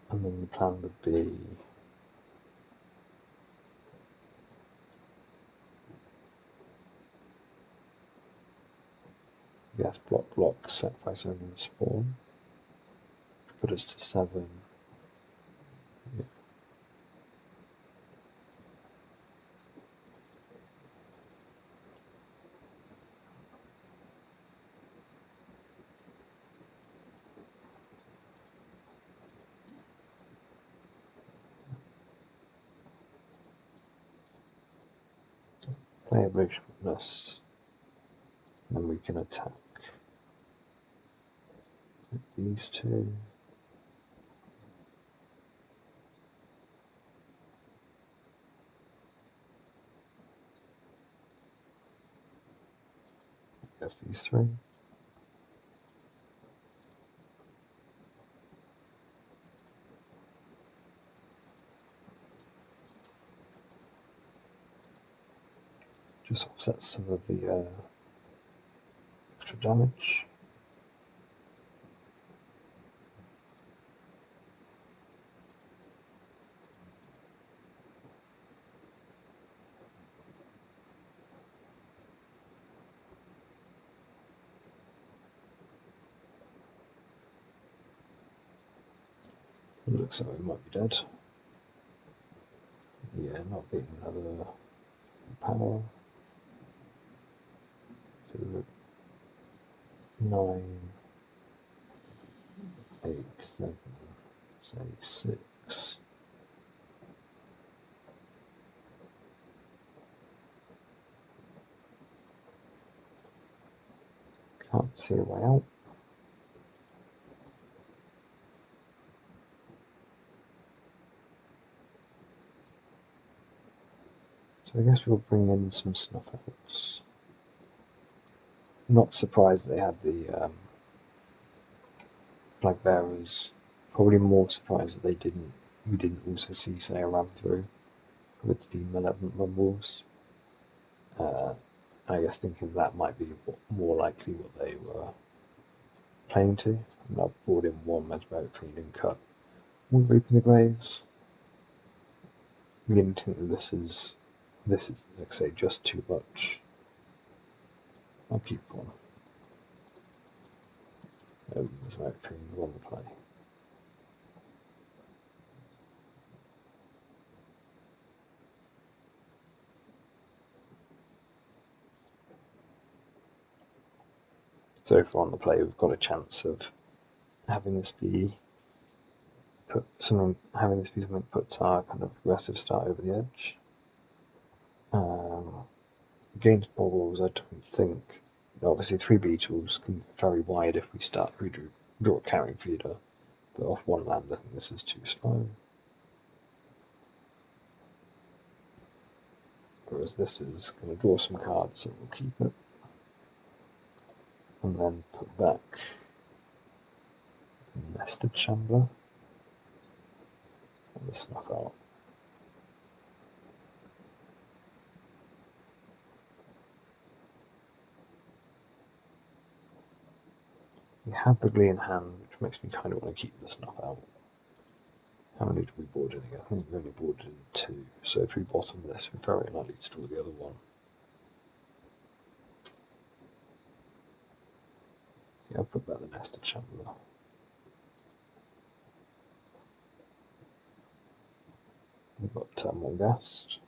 And then the plan would be yes, block, sacrifice over the spawn. Put us to 7. Yeah. Play evolution witness. And then we can attack with these 2. Yes, these 3. Just offset some of the extra damage. Looks like we might be dead. Yeah, not getting another power. So 9, 8, 7, say 6. Can't see a way out. So I guess we'll bring in some Snuff Elves. Not surprised they had the Flag Bearers. Probably more surprised that we didn't also see, say, a Ram through with the Malevolent Rumbles. I guess thinking that might be more likely what they were playing to. And I've brought in one Mesmeric Fiend and cut one Reaping the Graves. I'm beginning to think that this is, let's say, just too much. I'll keep one. Mesmeric Fiend on the play. So if we're on the play, we've got a chance of having this be something that puts our kind of aggressive start over the edge. Against Bogles, I don't think. Obviously, 3 Beetles can go very wide if we draw a Carrying Feeder, but off one land, I think this is too slow. Whereas this is going to draw some cards, so we'll keep it. And then put back the Nested Shambler and the Snuff Out. We have the Glee in hand, which makes me kind of want to keep the Snuff Out. How many did we board in again? I think we only boarded in 2, so if we bottom this, we're very likely to draw the other one. Yeah, I'll put back the Nested Shambler. We've got Thermal Ghast.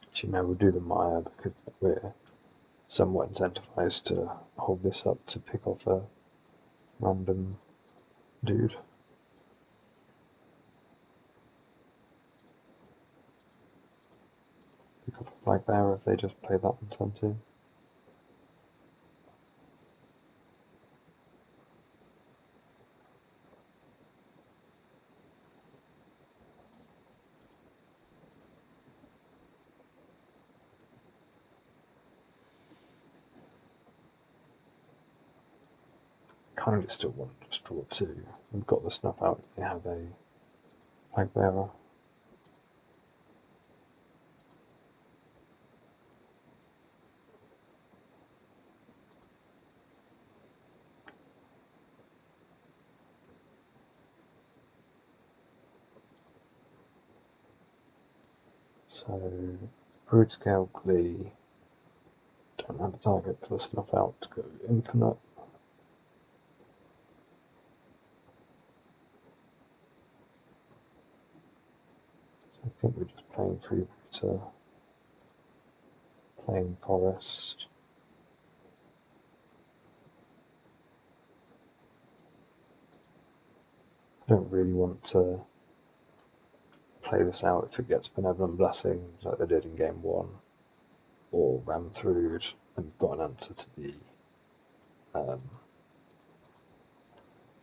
Actually, no, we'll do the Maya because we're somewhat incentivized to hold this up to pick off a random dude. Pick off a Flag Bearer if they just play that on turn 2. Kind of still want to just draw 2. We've got the Snuff Out if they have a Flag Bearer. So, Brood Scale Glee. Don't have a target for the Snuff Out to go infinite. I think we're just playing Freebooter, playing Forest. I don't really want to play this out if it gets Benevolent Blessings like they did in game 1, or Ram Through, and we've got an answer to the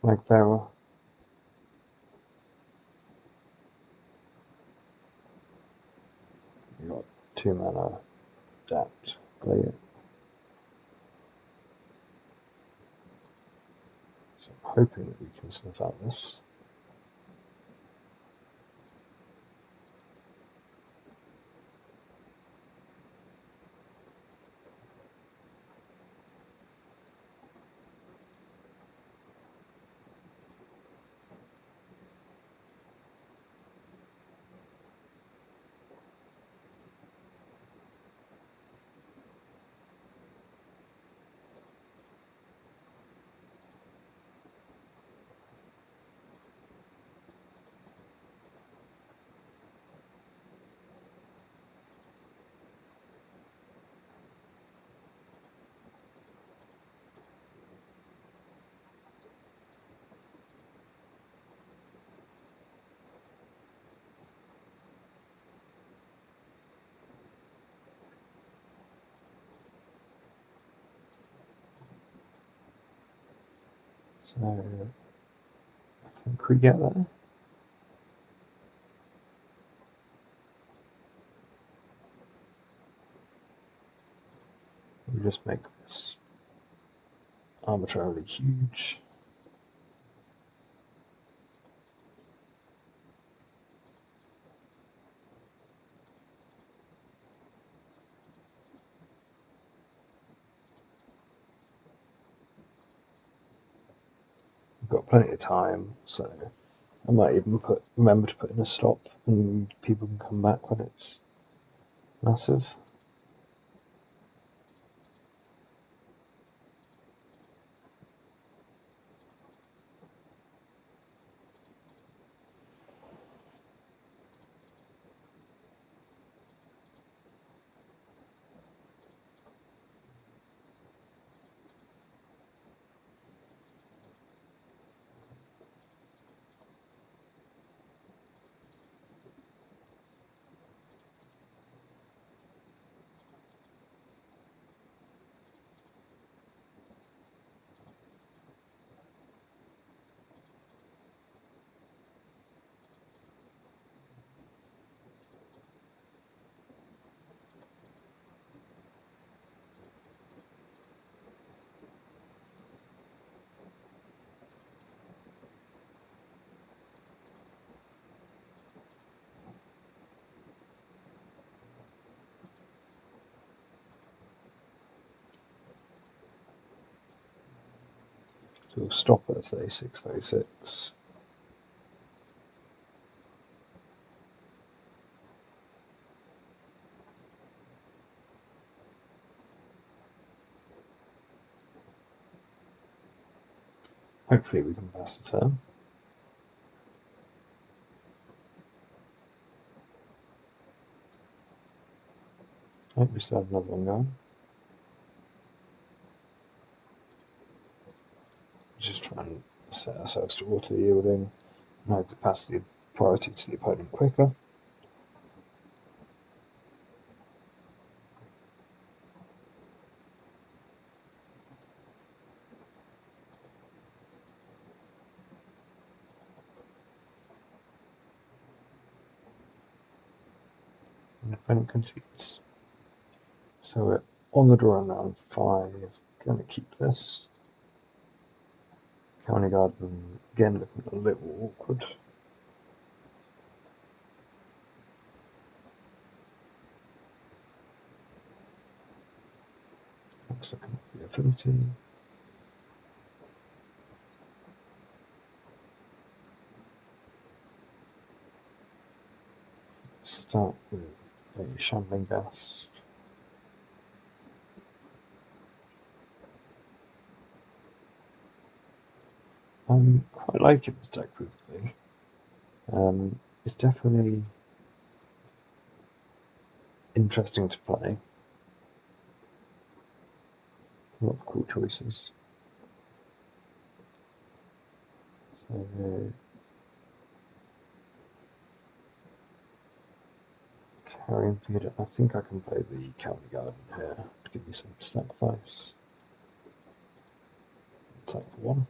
Flag Bearer. We've got 2 mana, adapt, play it. So I'm hoping that we can snuff out this. So I think we get there. We just make this arbitrarily huge. We've got plenty of time, so I might even remember to put in a stop and people can come back when it's massive. So we'll stop at 36, 36. Hopefully we can pass the turn. I hope we still have another one going. Just try and set ourselves to auto yielding and hope to pass the priority to the opponent quicker. And the opponent concedes. So we're on the draw in round 5. Gonna keep this. County Garden again looking a little awkward. Looks like an Affinity. Start with a Shambling Gas. I'm quite liking this deck with Glee. It's definitely interesting to play. A lot of cool choices. So Carrion Feeder. I think I can play the County Garden here to give me some sacrifice. Attack for 1.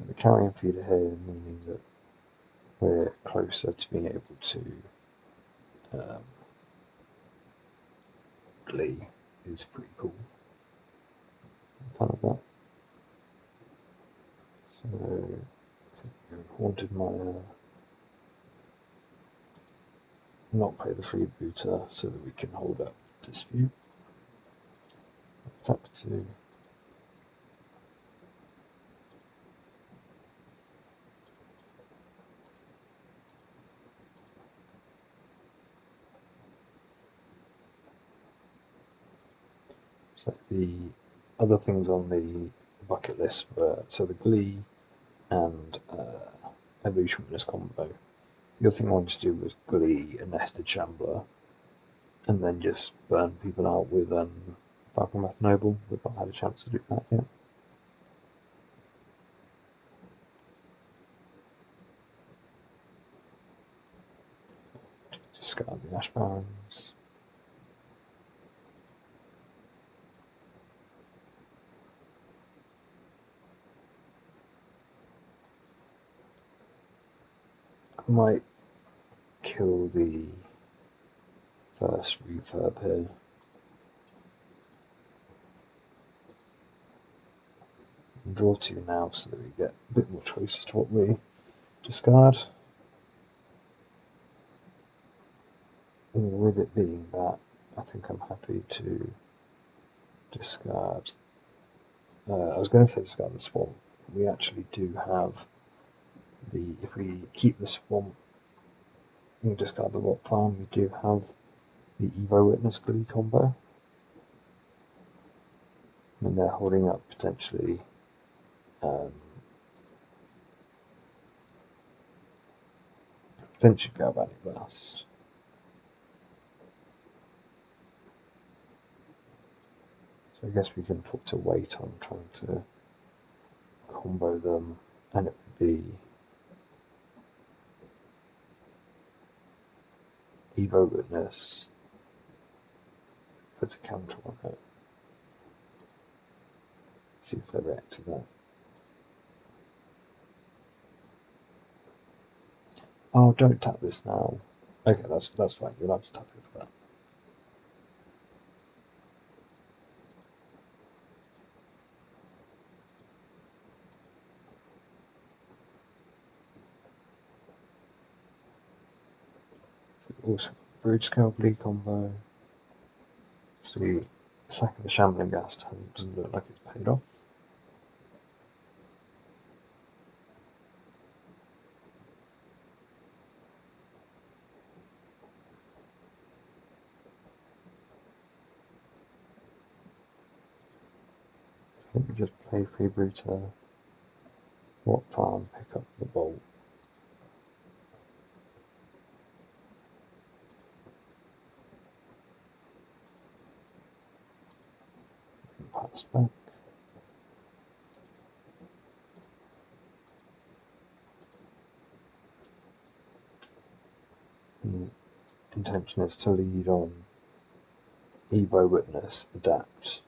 The Carrion Feeder here meaning that we're closer to being able to Glee is pretty cool. Fun of that. So I've Haunted Mire. Not play the freebooter so that we can hold up Dispute. Tap 2. So the other things on the bucket list were the Glee and Evolution Witness combo. The other thing I wanted to do was Glee and Nested Shambler, and then just burn people out with Falcon Noble. We've not had a chance to do that yet. discard the Ash Barrens. I might kill the first refurb here. And draw 2 now so that we get a bit more choice as to what we discard. And with it being that, I think I'm happy to discard. I was going to say discard the swamp. We actually do have if we keep the swamp and discard the rock farm, we do have the Evo Witness Glee Combo. And they're holding up potentially Galvanic Blast. So I guess we can afford to wait on trying to combo them, and it would be Evo Witness, put a counter on it, see if they react to that. Oh, don't tap this now. Okay, that's fine, you're allowed to tap it for that. Also, Bridge Scale Glee Combo. So the sack of the Shambling Ghast doesn't look like it's paid off. So let me just play Freebooter, Rock Farm, pick up the Bolt. Pass back. And intention is to lead on Evo Witness, adapt.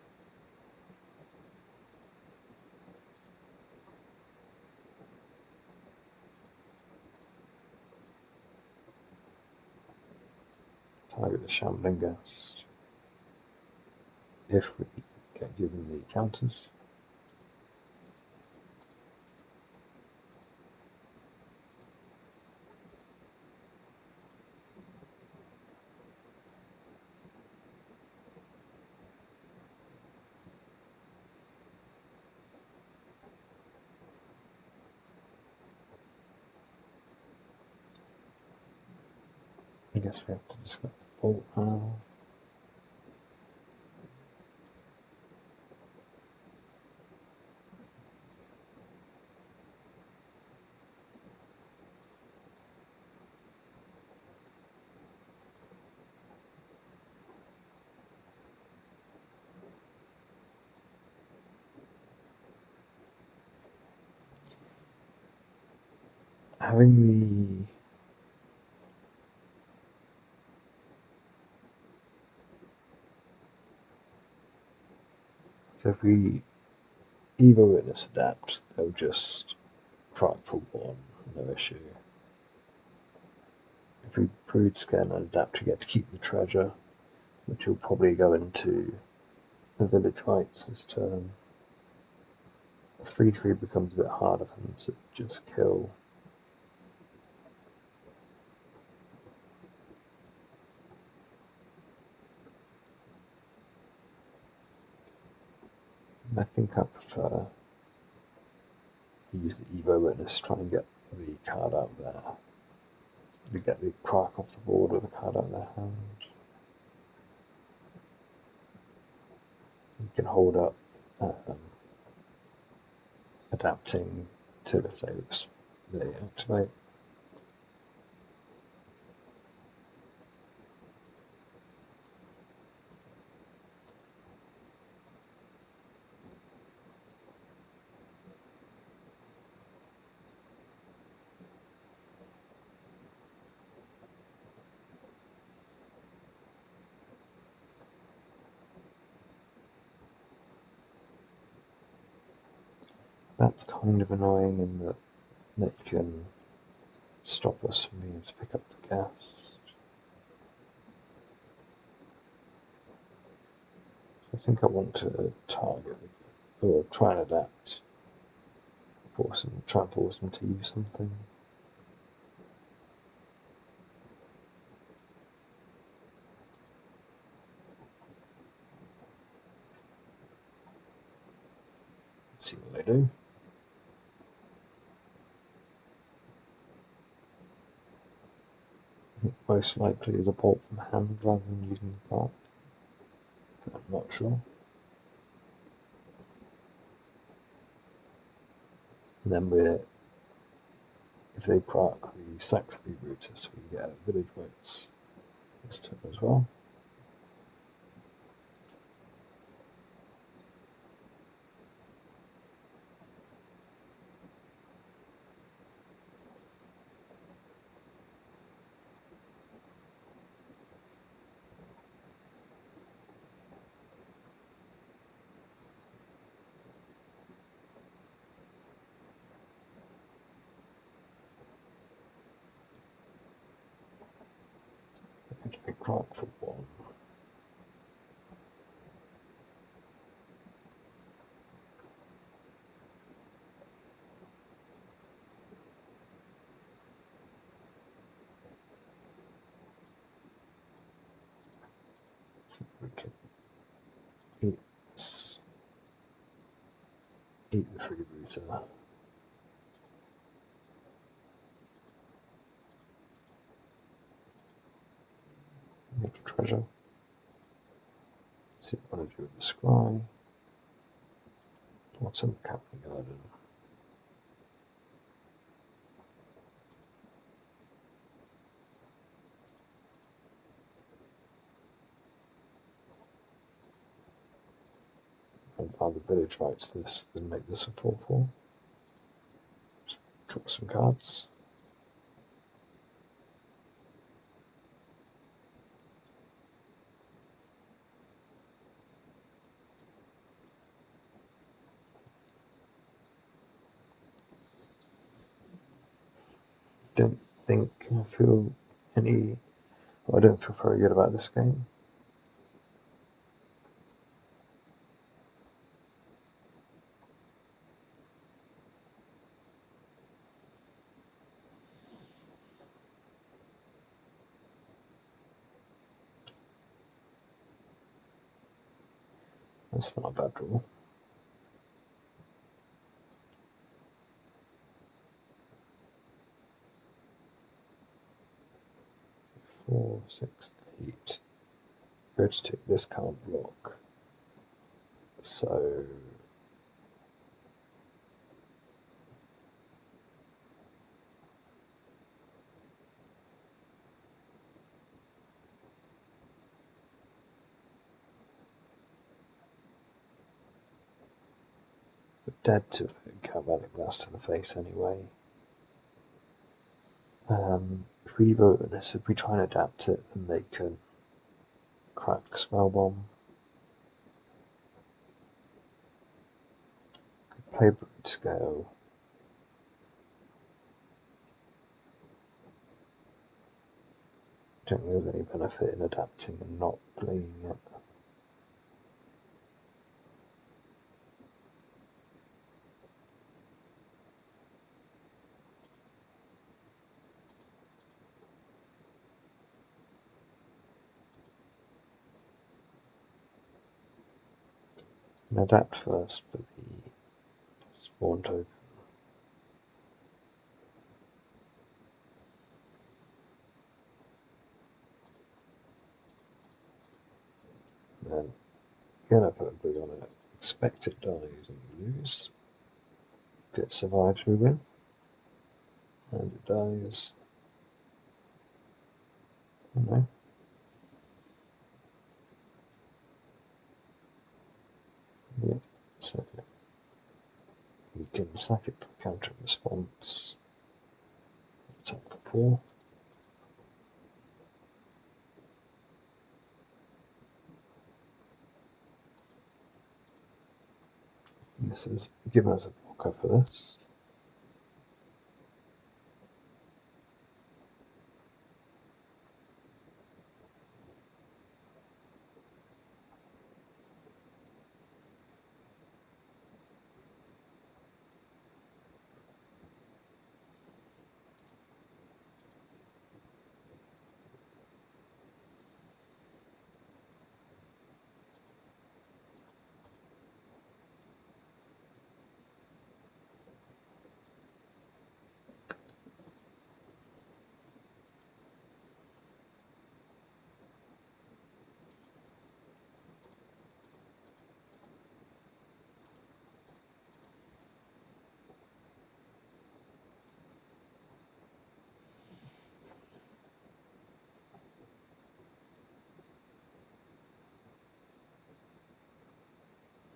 Target the Shambling Ghast. If we get given the counters. I guess we have to discard the Bolt now. Having the so if we Evo Witness adapt, they'll just try full on, no issue. If we Brood Scan and adapt, we get to keep the treasure, which will probably go into the village rights this turn. 3/3 becomes a bit harder for them to just kill. I think I prefer to use the Evo Witness to try and get the card out there. To get the Crack off the board with the card out of their hand. You can hold up adapting till if they activate. That's kind of annoying in that they can stop us from being able to pick up the gas. I think I want to target or try and adapt. Try and force them to use something. Let's see what they do. I think most likely is a bolt from hand rather than using the cart. I'm not sure. And then if they proc, we sack the freebooter, so we get village votes this turn as well. I think I proc for 1. We can eat this. Eat the freebooter. Make a treasure. See what I want to do with the scry. Bottom Captain Garden. And find the village rights this, then make this a 4/4. Draw some cards. Don't think I feel any. I don't feel very good about this game. That's not a bad draw. 4, 6, 8. Go to take this card block. So we're dead to galvanic blast to the face anyway. If we vote on this, if we try and adapt it, then they can crack Spellbomb. Play Brood Scale. I don't think there's any benefit in adapting and not playing it. And adapt first for the spawn token. And then gonna put a blue on it. Expect it dies and we lose. If it survives, we win. And it dies. No. Yeah, so we can sack it for counter response. It's up for 4. This has given us a block go for this.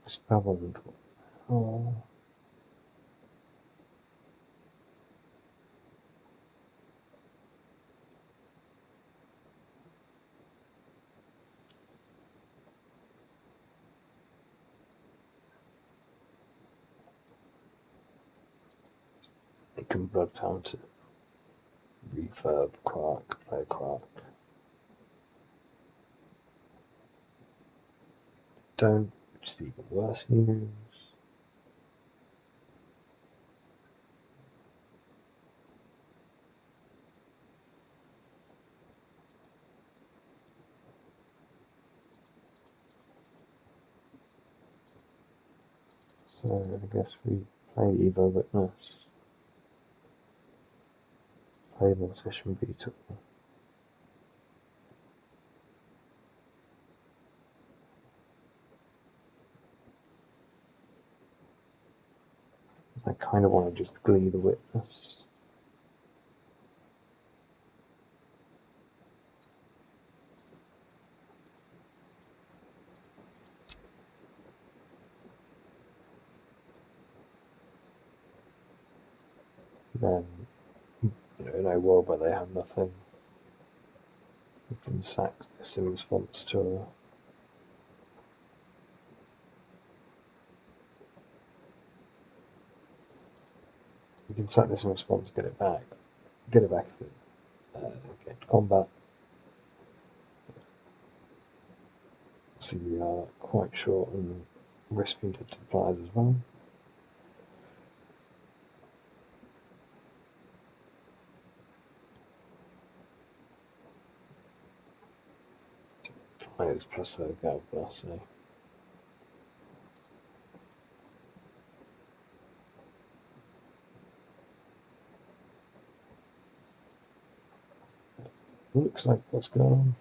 Spellbond. Oh. It can blood fountain, refurb, crack, play crack. Don't, which is even worse news. So I guess we play Evo Witness, play Mortician Beetle. I kind of want to just Glee the Witness. Then, in a world where they have nothing, we can sack this in response to a we can sack this in response, get it back if it get to combat. See, we are quite short and risk being to the flyers as well. Flyers plus a Gal Blase. Looks like what's going on.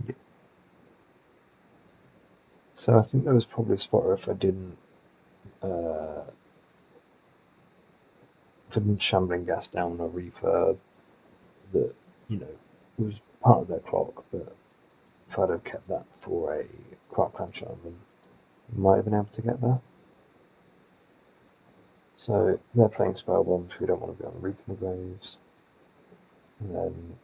Yeah. So I think there was probably a spot where if I didn't shambling gas down a refurb that, was part of their clock, but if I'd have kept that for a Crackland Shaman, I might have been able to get there. So they're playing spell bombs, we don't want to be on the Reaping the Graves. And then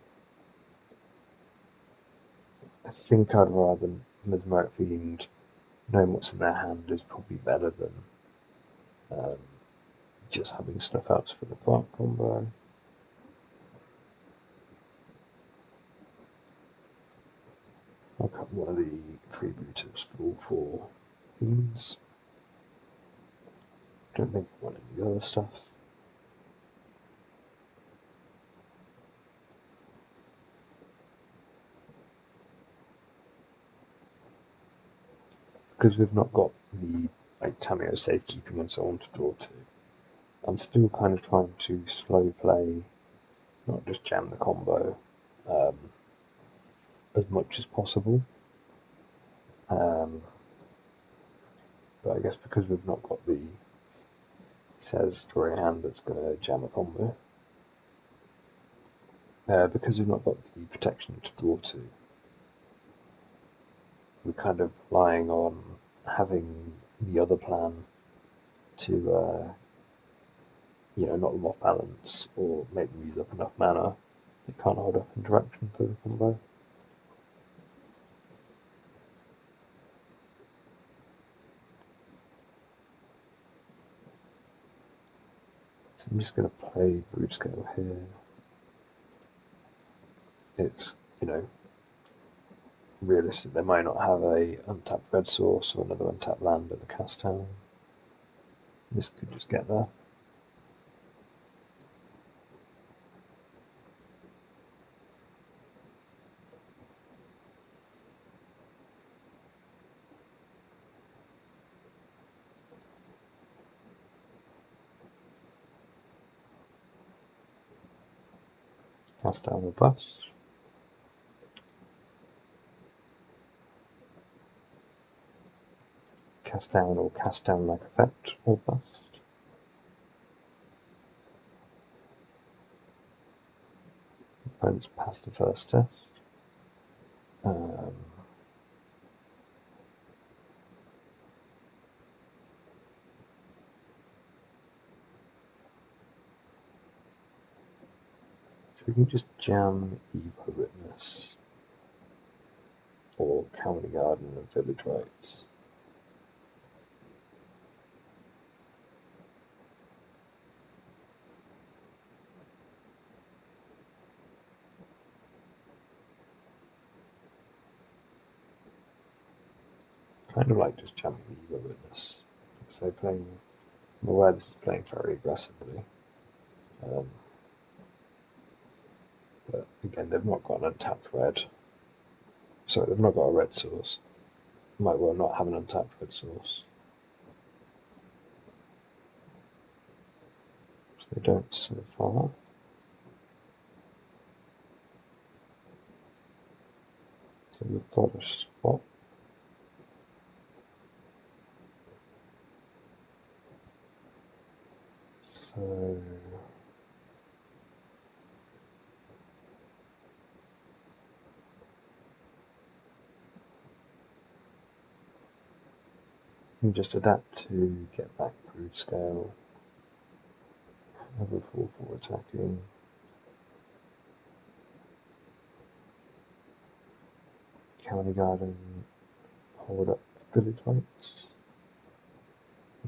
I think I'd rather Mesmeric Fiend knowing what's in their hand is probably better than just having stuff out for the Crack combo. I'll cut one of the freebooters for all 4 fiends. Don't think I want any other stuff. Because we've not got the Tameo safekeeping and so on to draw to, I'm still kind of trying to slow play, not just jam the combo as much as possible. But I guess because we've not got the says draw a hand that's going to jam a combo, because we've not got the protection to draw to, we're kind of relying on having the other plan to not lock balance or make them use up enough mana. They can't hold up interaction for the combo. So I'm just going to play Root Scale here. It's, realistic. They might not have a untapped red source or another untapped land and a cast down. This could just get there. Cast down or bust. Cast down or cast down like effect or bust. Opponents pass the first test. So we can just jam Evo Witness or County Garden and Village Rites. Kind of like just jamming Evo Witness. Because they're playing, I'm aware this is playing very aggressively. But again, they've not got an untapped red. Sorry, they've not got a red source. Might well not have an untapped red source. So they don't so far. So we've got a spot. So you can just adapt to get back Brood Scale. Have a 4/4 attacking. County Garden, hold up Village Rites.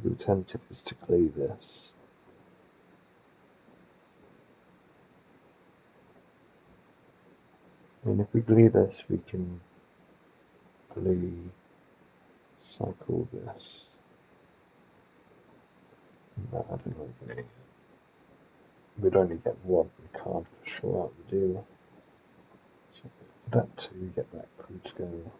The alternative is to Glee this. I mean, if we Glee this, we can Glee cycle this. No, I don't like Glee. We'd only get one card for sure out the deal. So that to get back Brood Scale.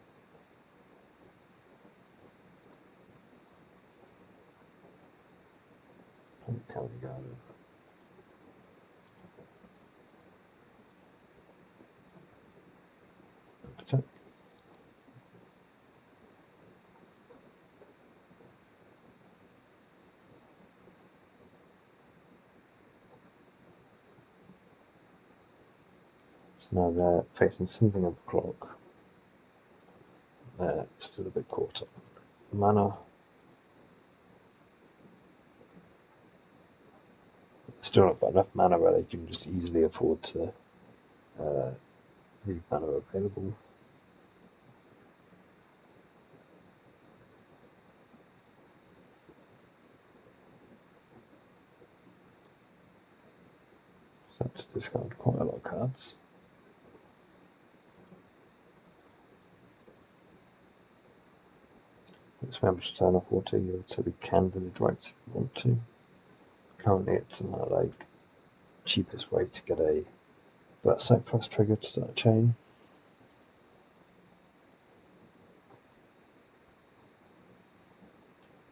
County Garden. Attack. So now they're facing something of a clock. They're still a bit caught up. Mana. They've still not got enough mana where they can just easily afford to leave mana available. So that's discard quite a lot of cards. Let's remember to turn off Water Yield so we can Village Rites if we want to. Currently it's like cheapest way to get a Black Sac plus trigger to start a chain.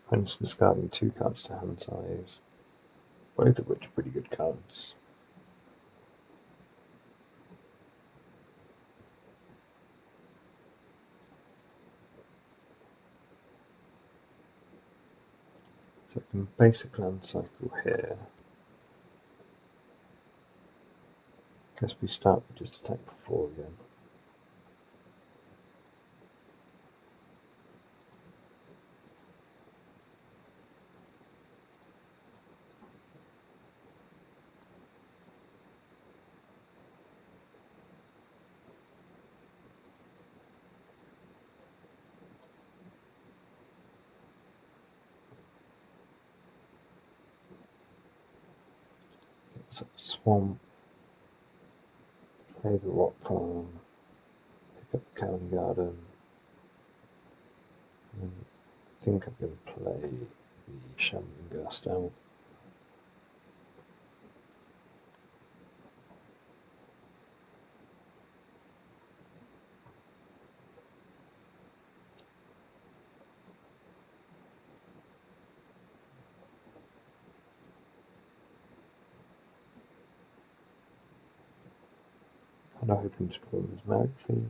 Opponent's discarding 2 cards to hand size, both of which are pretty good cards. So I can basic land cycle here. Guess we start with just attack for 4 again. So swamp, play the rock farm, pick up the county garden, and I think I'm going to play the Shambling Gust out. Kind of hoping to draw his Merrick Fiend.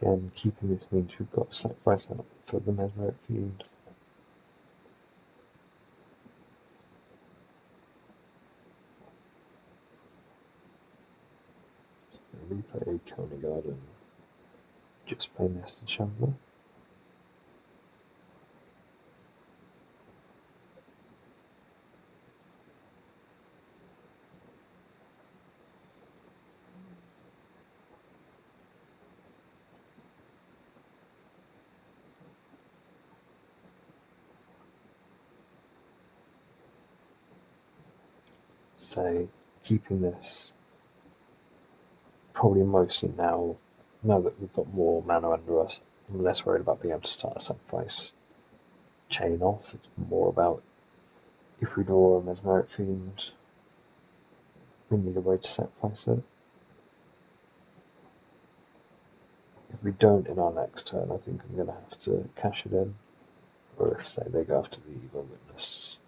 Again, keeping this means we've got to sacrifice out for the Mesmeric Fiend. So replay County Garden, just play Nested Shambler. So keeping this probably mostly now that we've got more mana under us, I'm less worried about being able to start a sacrifice chain off. It's more about if we draw a Mesmeric Fiend, we need a way to sacrifice it. If we don't in our next turn, I think I'm going to have to cash it in. Or if, say, they go after the Evil Witness,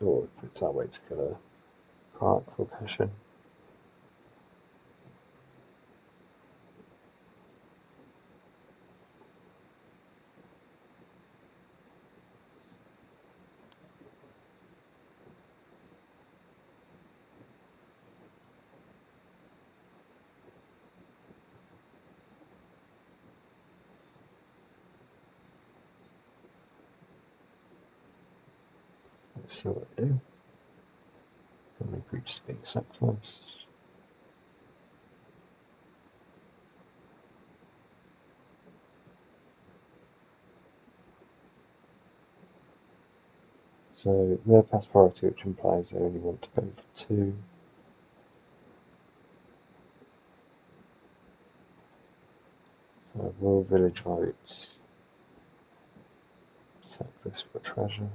or if it's our way to kill a Clark, we'll cash in. Let's see what they do. How many creatures being sacrificed? So they're pass priority, which implies they only want to go for 2. Royal Village vote. Sack this for treasure.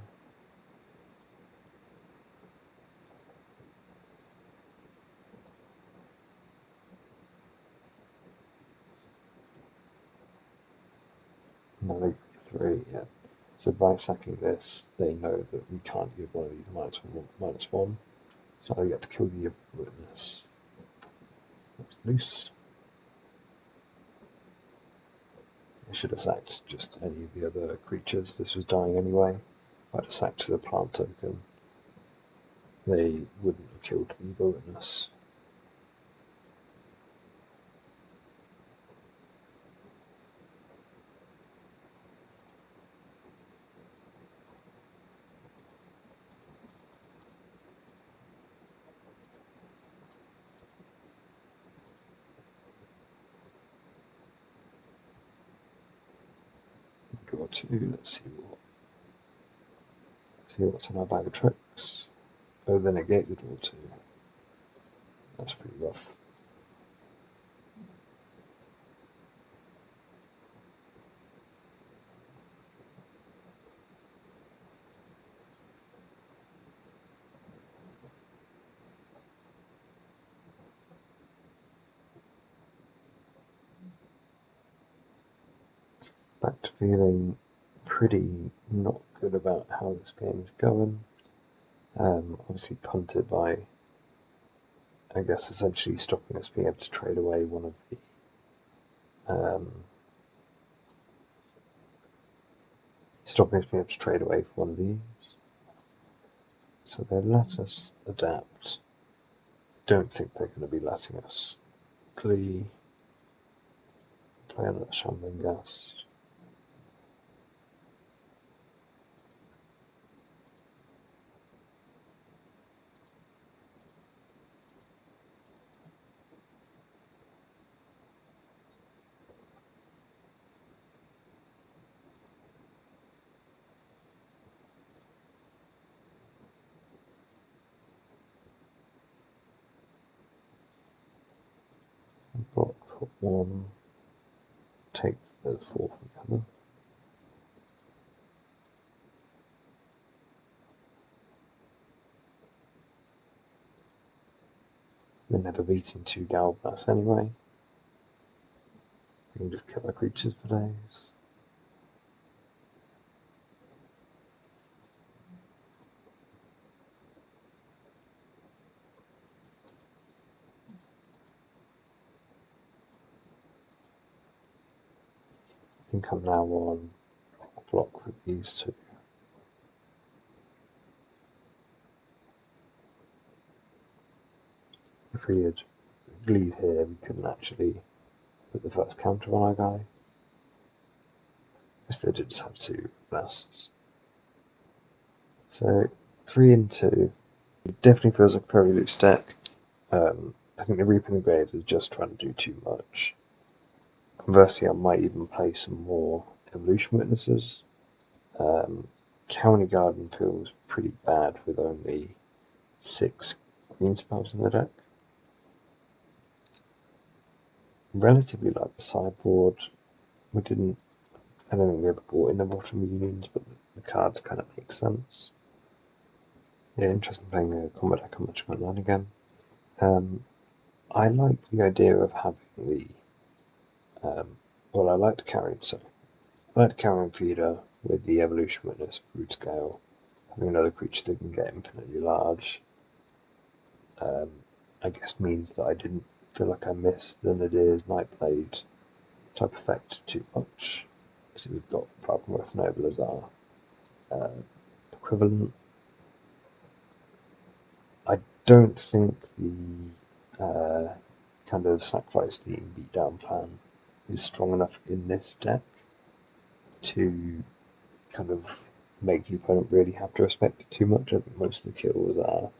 No, 3, yeah. So by sacking this, they know that we can't give one of these -1, so they get to kill the Witness. That's loose. I should have sacked just any of the other creatures. This was dying anyway. If I'd have sacked the plant token, they wouldn't have killed the Evil Witness. Draw 2, let's see what's in our bag of tricks. Oh, they negate the draw 2. That's pretty rough. Back to feeling pretty not good about how this game is going. Obviously punted by, I guess, essentially stopping us being able to trade away one of the stopping us being able to trade away for one of these. So they let us adapt. Don't think they're going to be letting us Glee, play another Shambling Gust. one, take the fourth together. They're never beating 2 Galvas anyway. You can just kill their creatures for days. I think I'm now on a block with these two. If we had Glee here, we couldn't actually put the first counter on our guy. Instead, it just have 2 blasts. So 3 and 2. It definitely feels like a very loose deck. I think the Reaping the Graves is just trying to do too much. Conversely, I might even play some more Evolution Witnesses. County Garden feels pretty bad with only 6 green spells in the deck. Relatively like the sideboard. I don't think we ever bought in the Rotten Unions, but the cards kind of make sense. Yeah, interesting playing a combo deck on Magic Online again. I like the idea of having the I like Carrion Feeder with the Evolution Witness, Root Scale, having another creature that can get infinitely large. I guess means that I didn't feel like I missed the Nadir's Nightblade type effect too much. So we've got Falconworth Noble as our equivalent. I don't think the kind of sacrifice theme beatdown plan is strong enough in this deck to kind of make the opponent really have to respect it too much. I think most of the kills are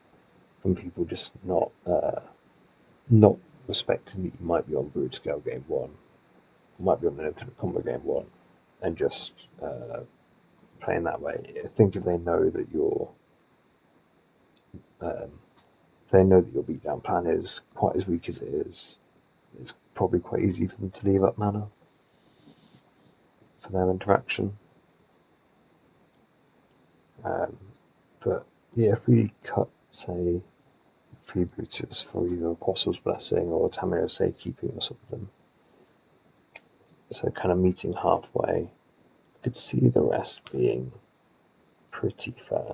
from people just not respecting that you might be on Brood Scale game 1, you might be on an Infinite Combo game 1, and just playing that way. I think if they know that your beatdown plan is quite as weak as it is, it's probably quite easy for them to leave up mana for their interaction. But yeah, if we cut, say, freebooters for either Apostle's Blessing or Tamiyo's Safekeeping or something, so kind of meeting halfway, I could see the rest being pretty fair.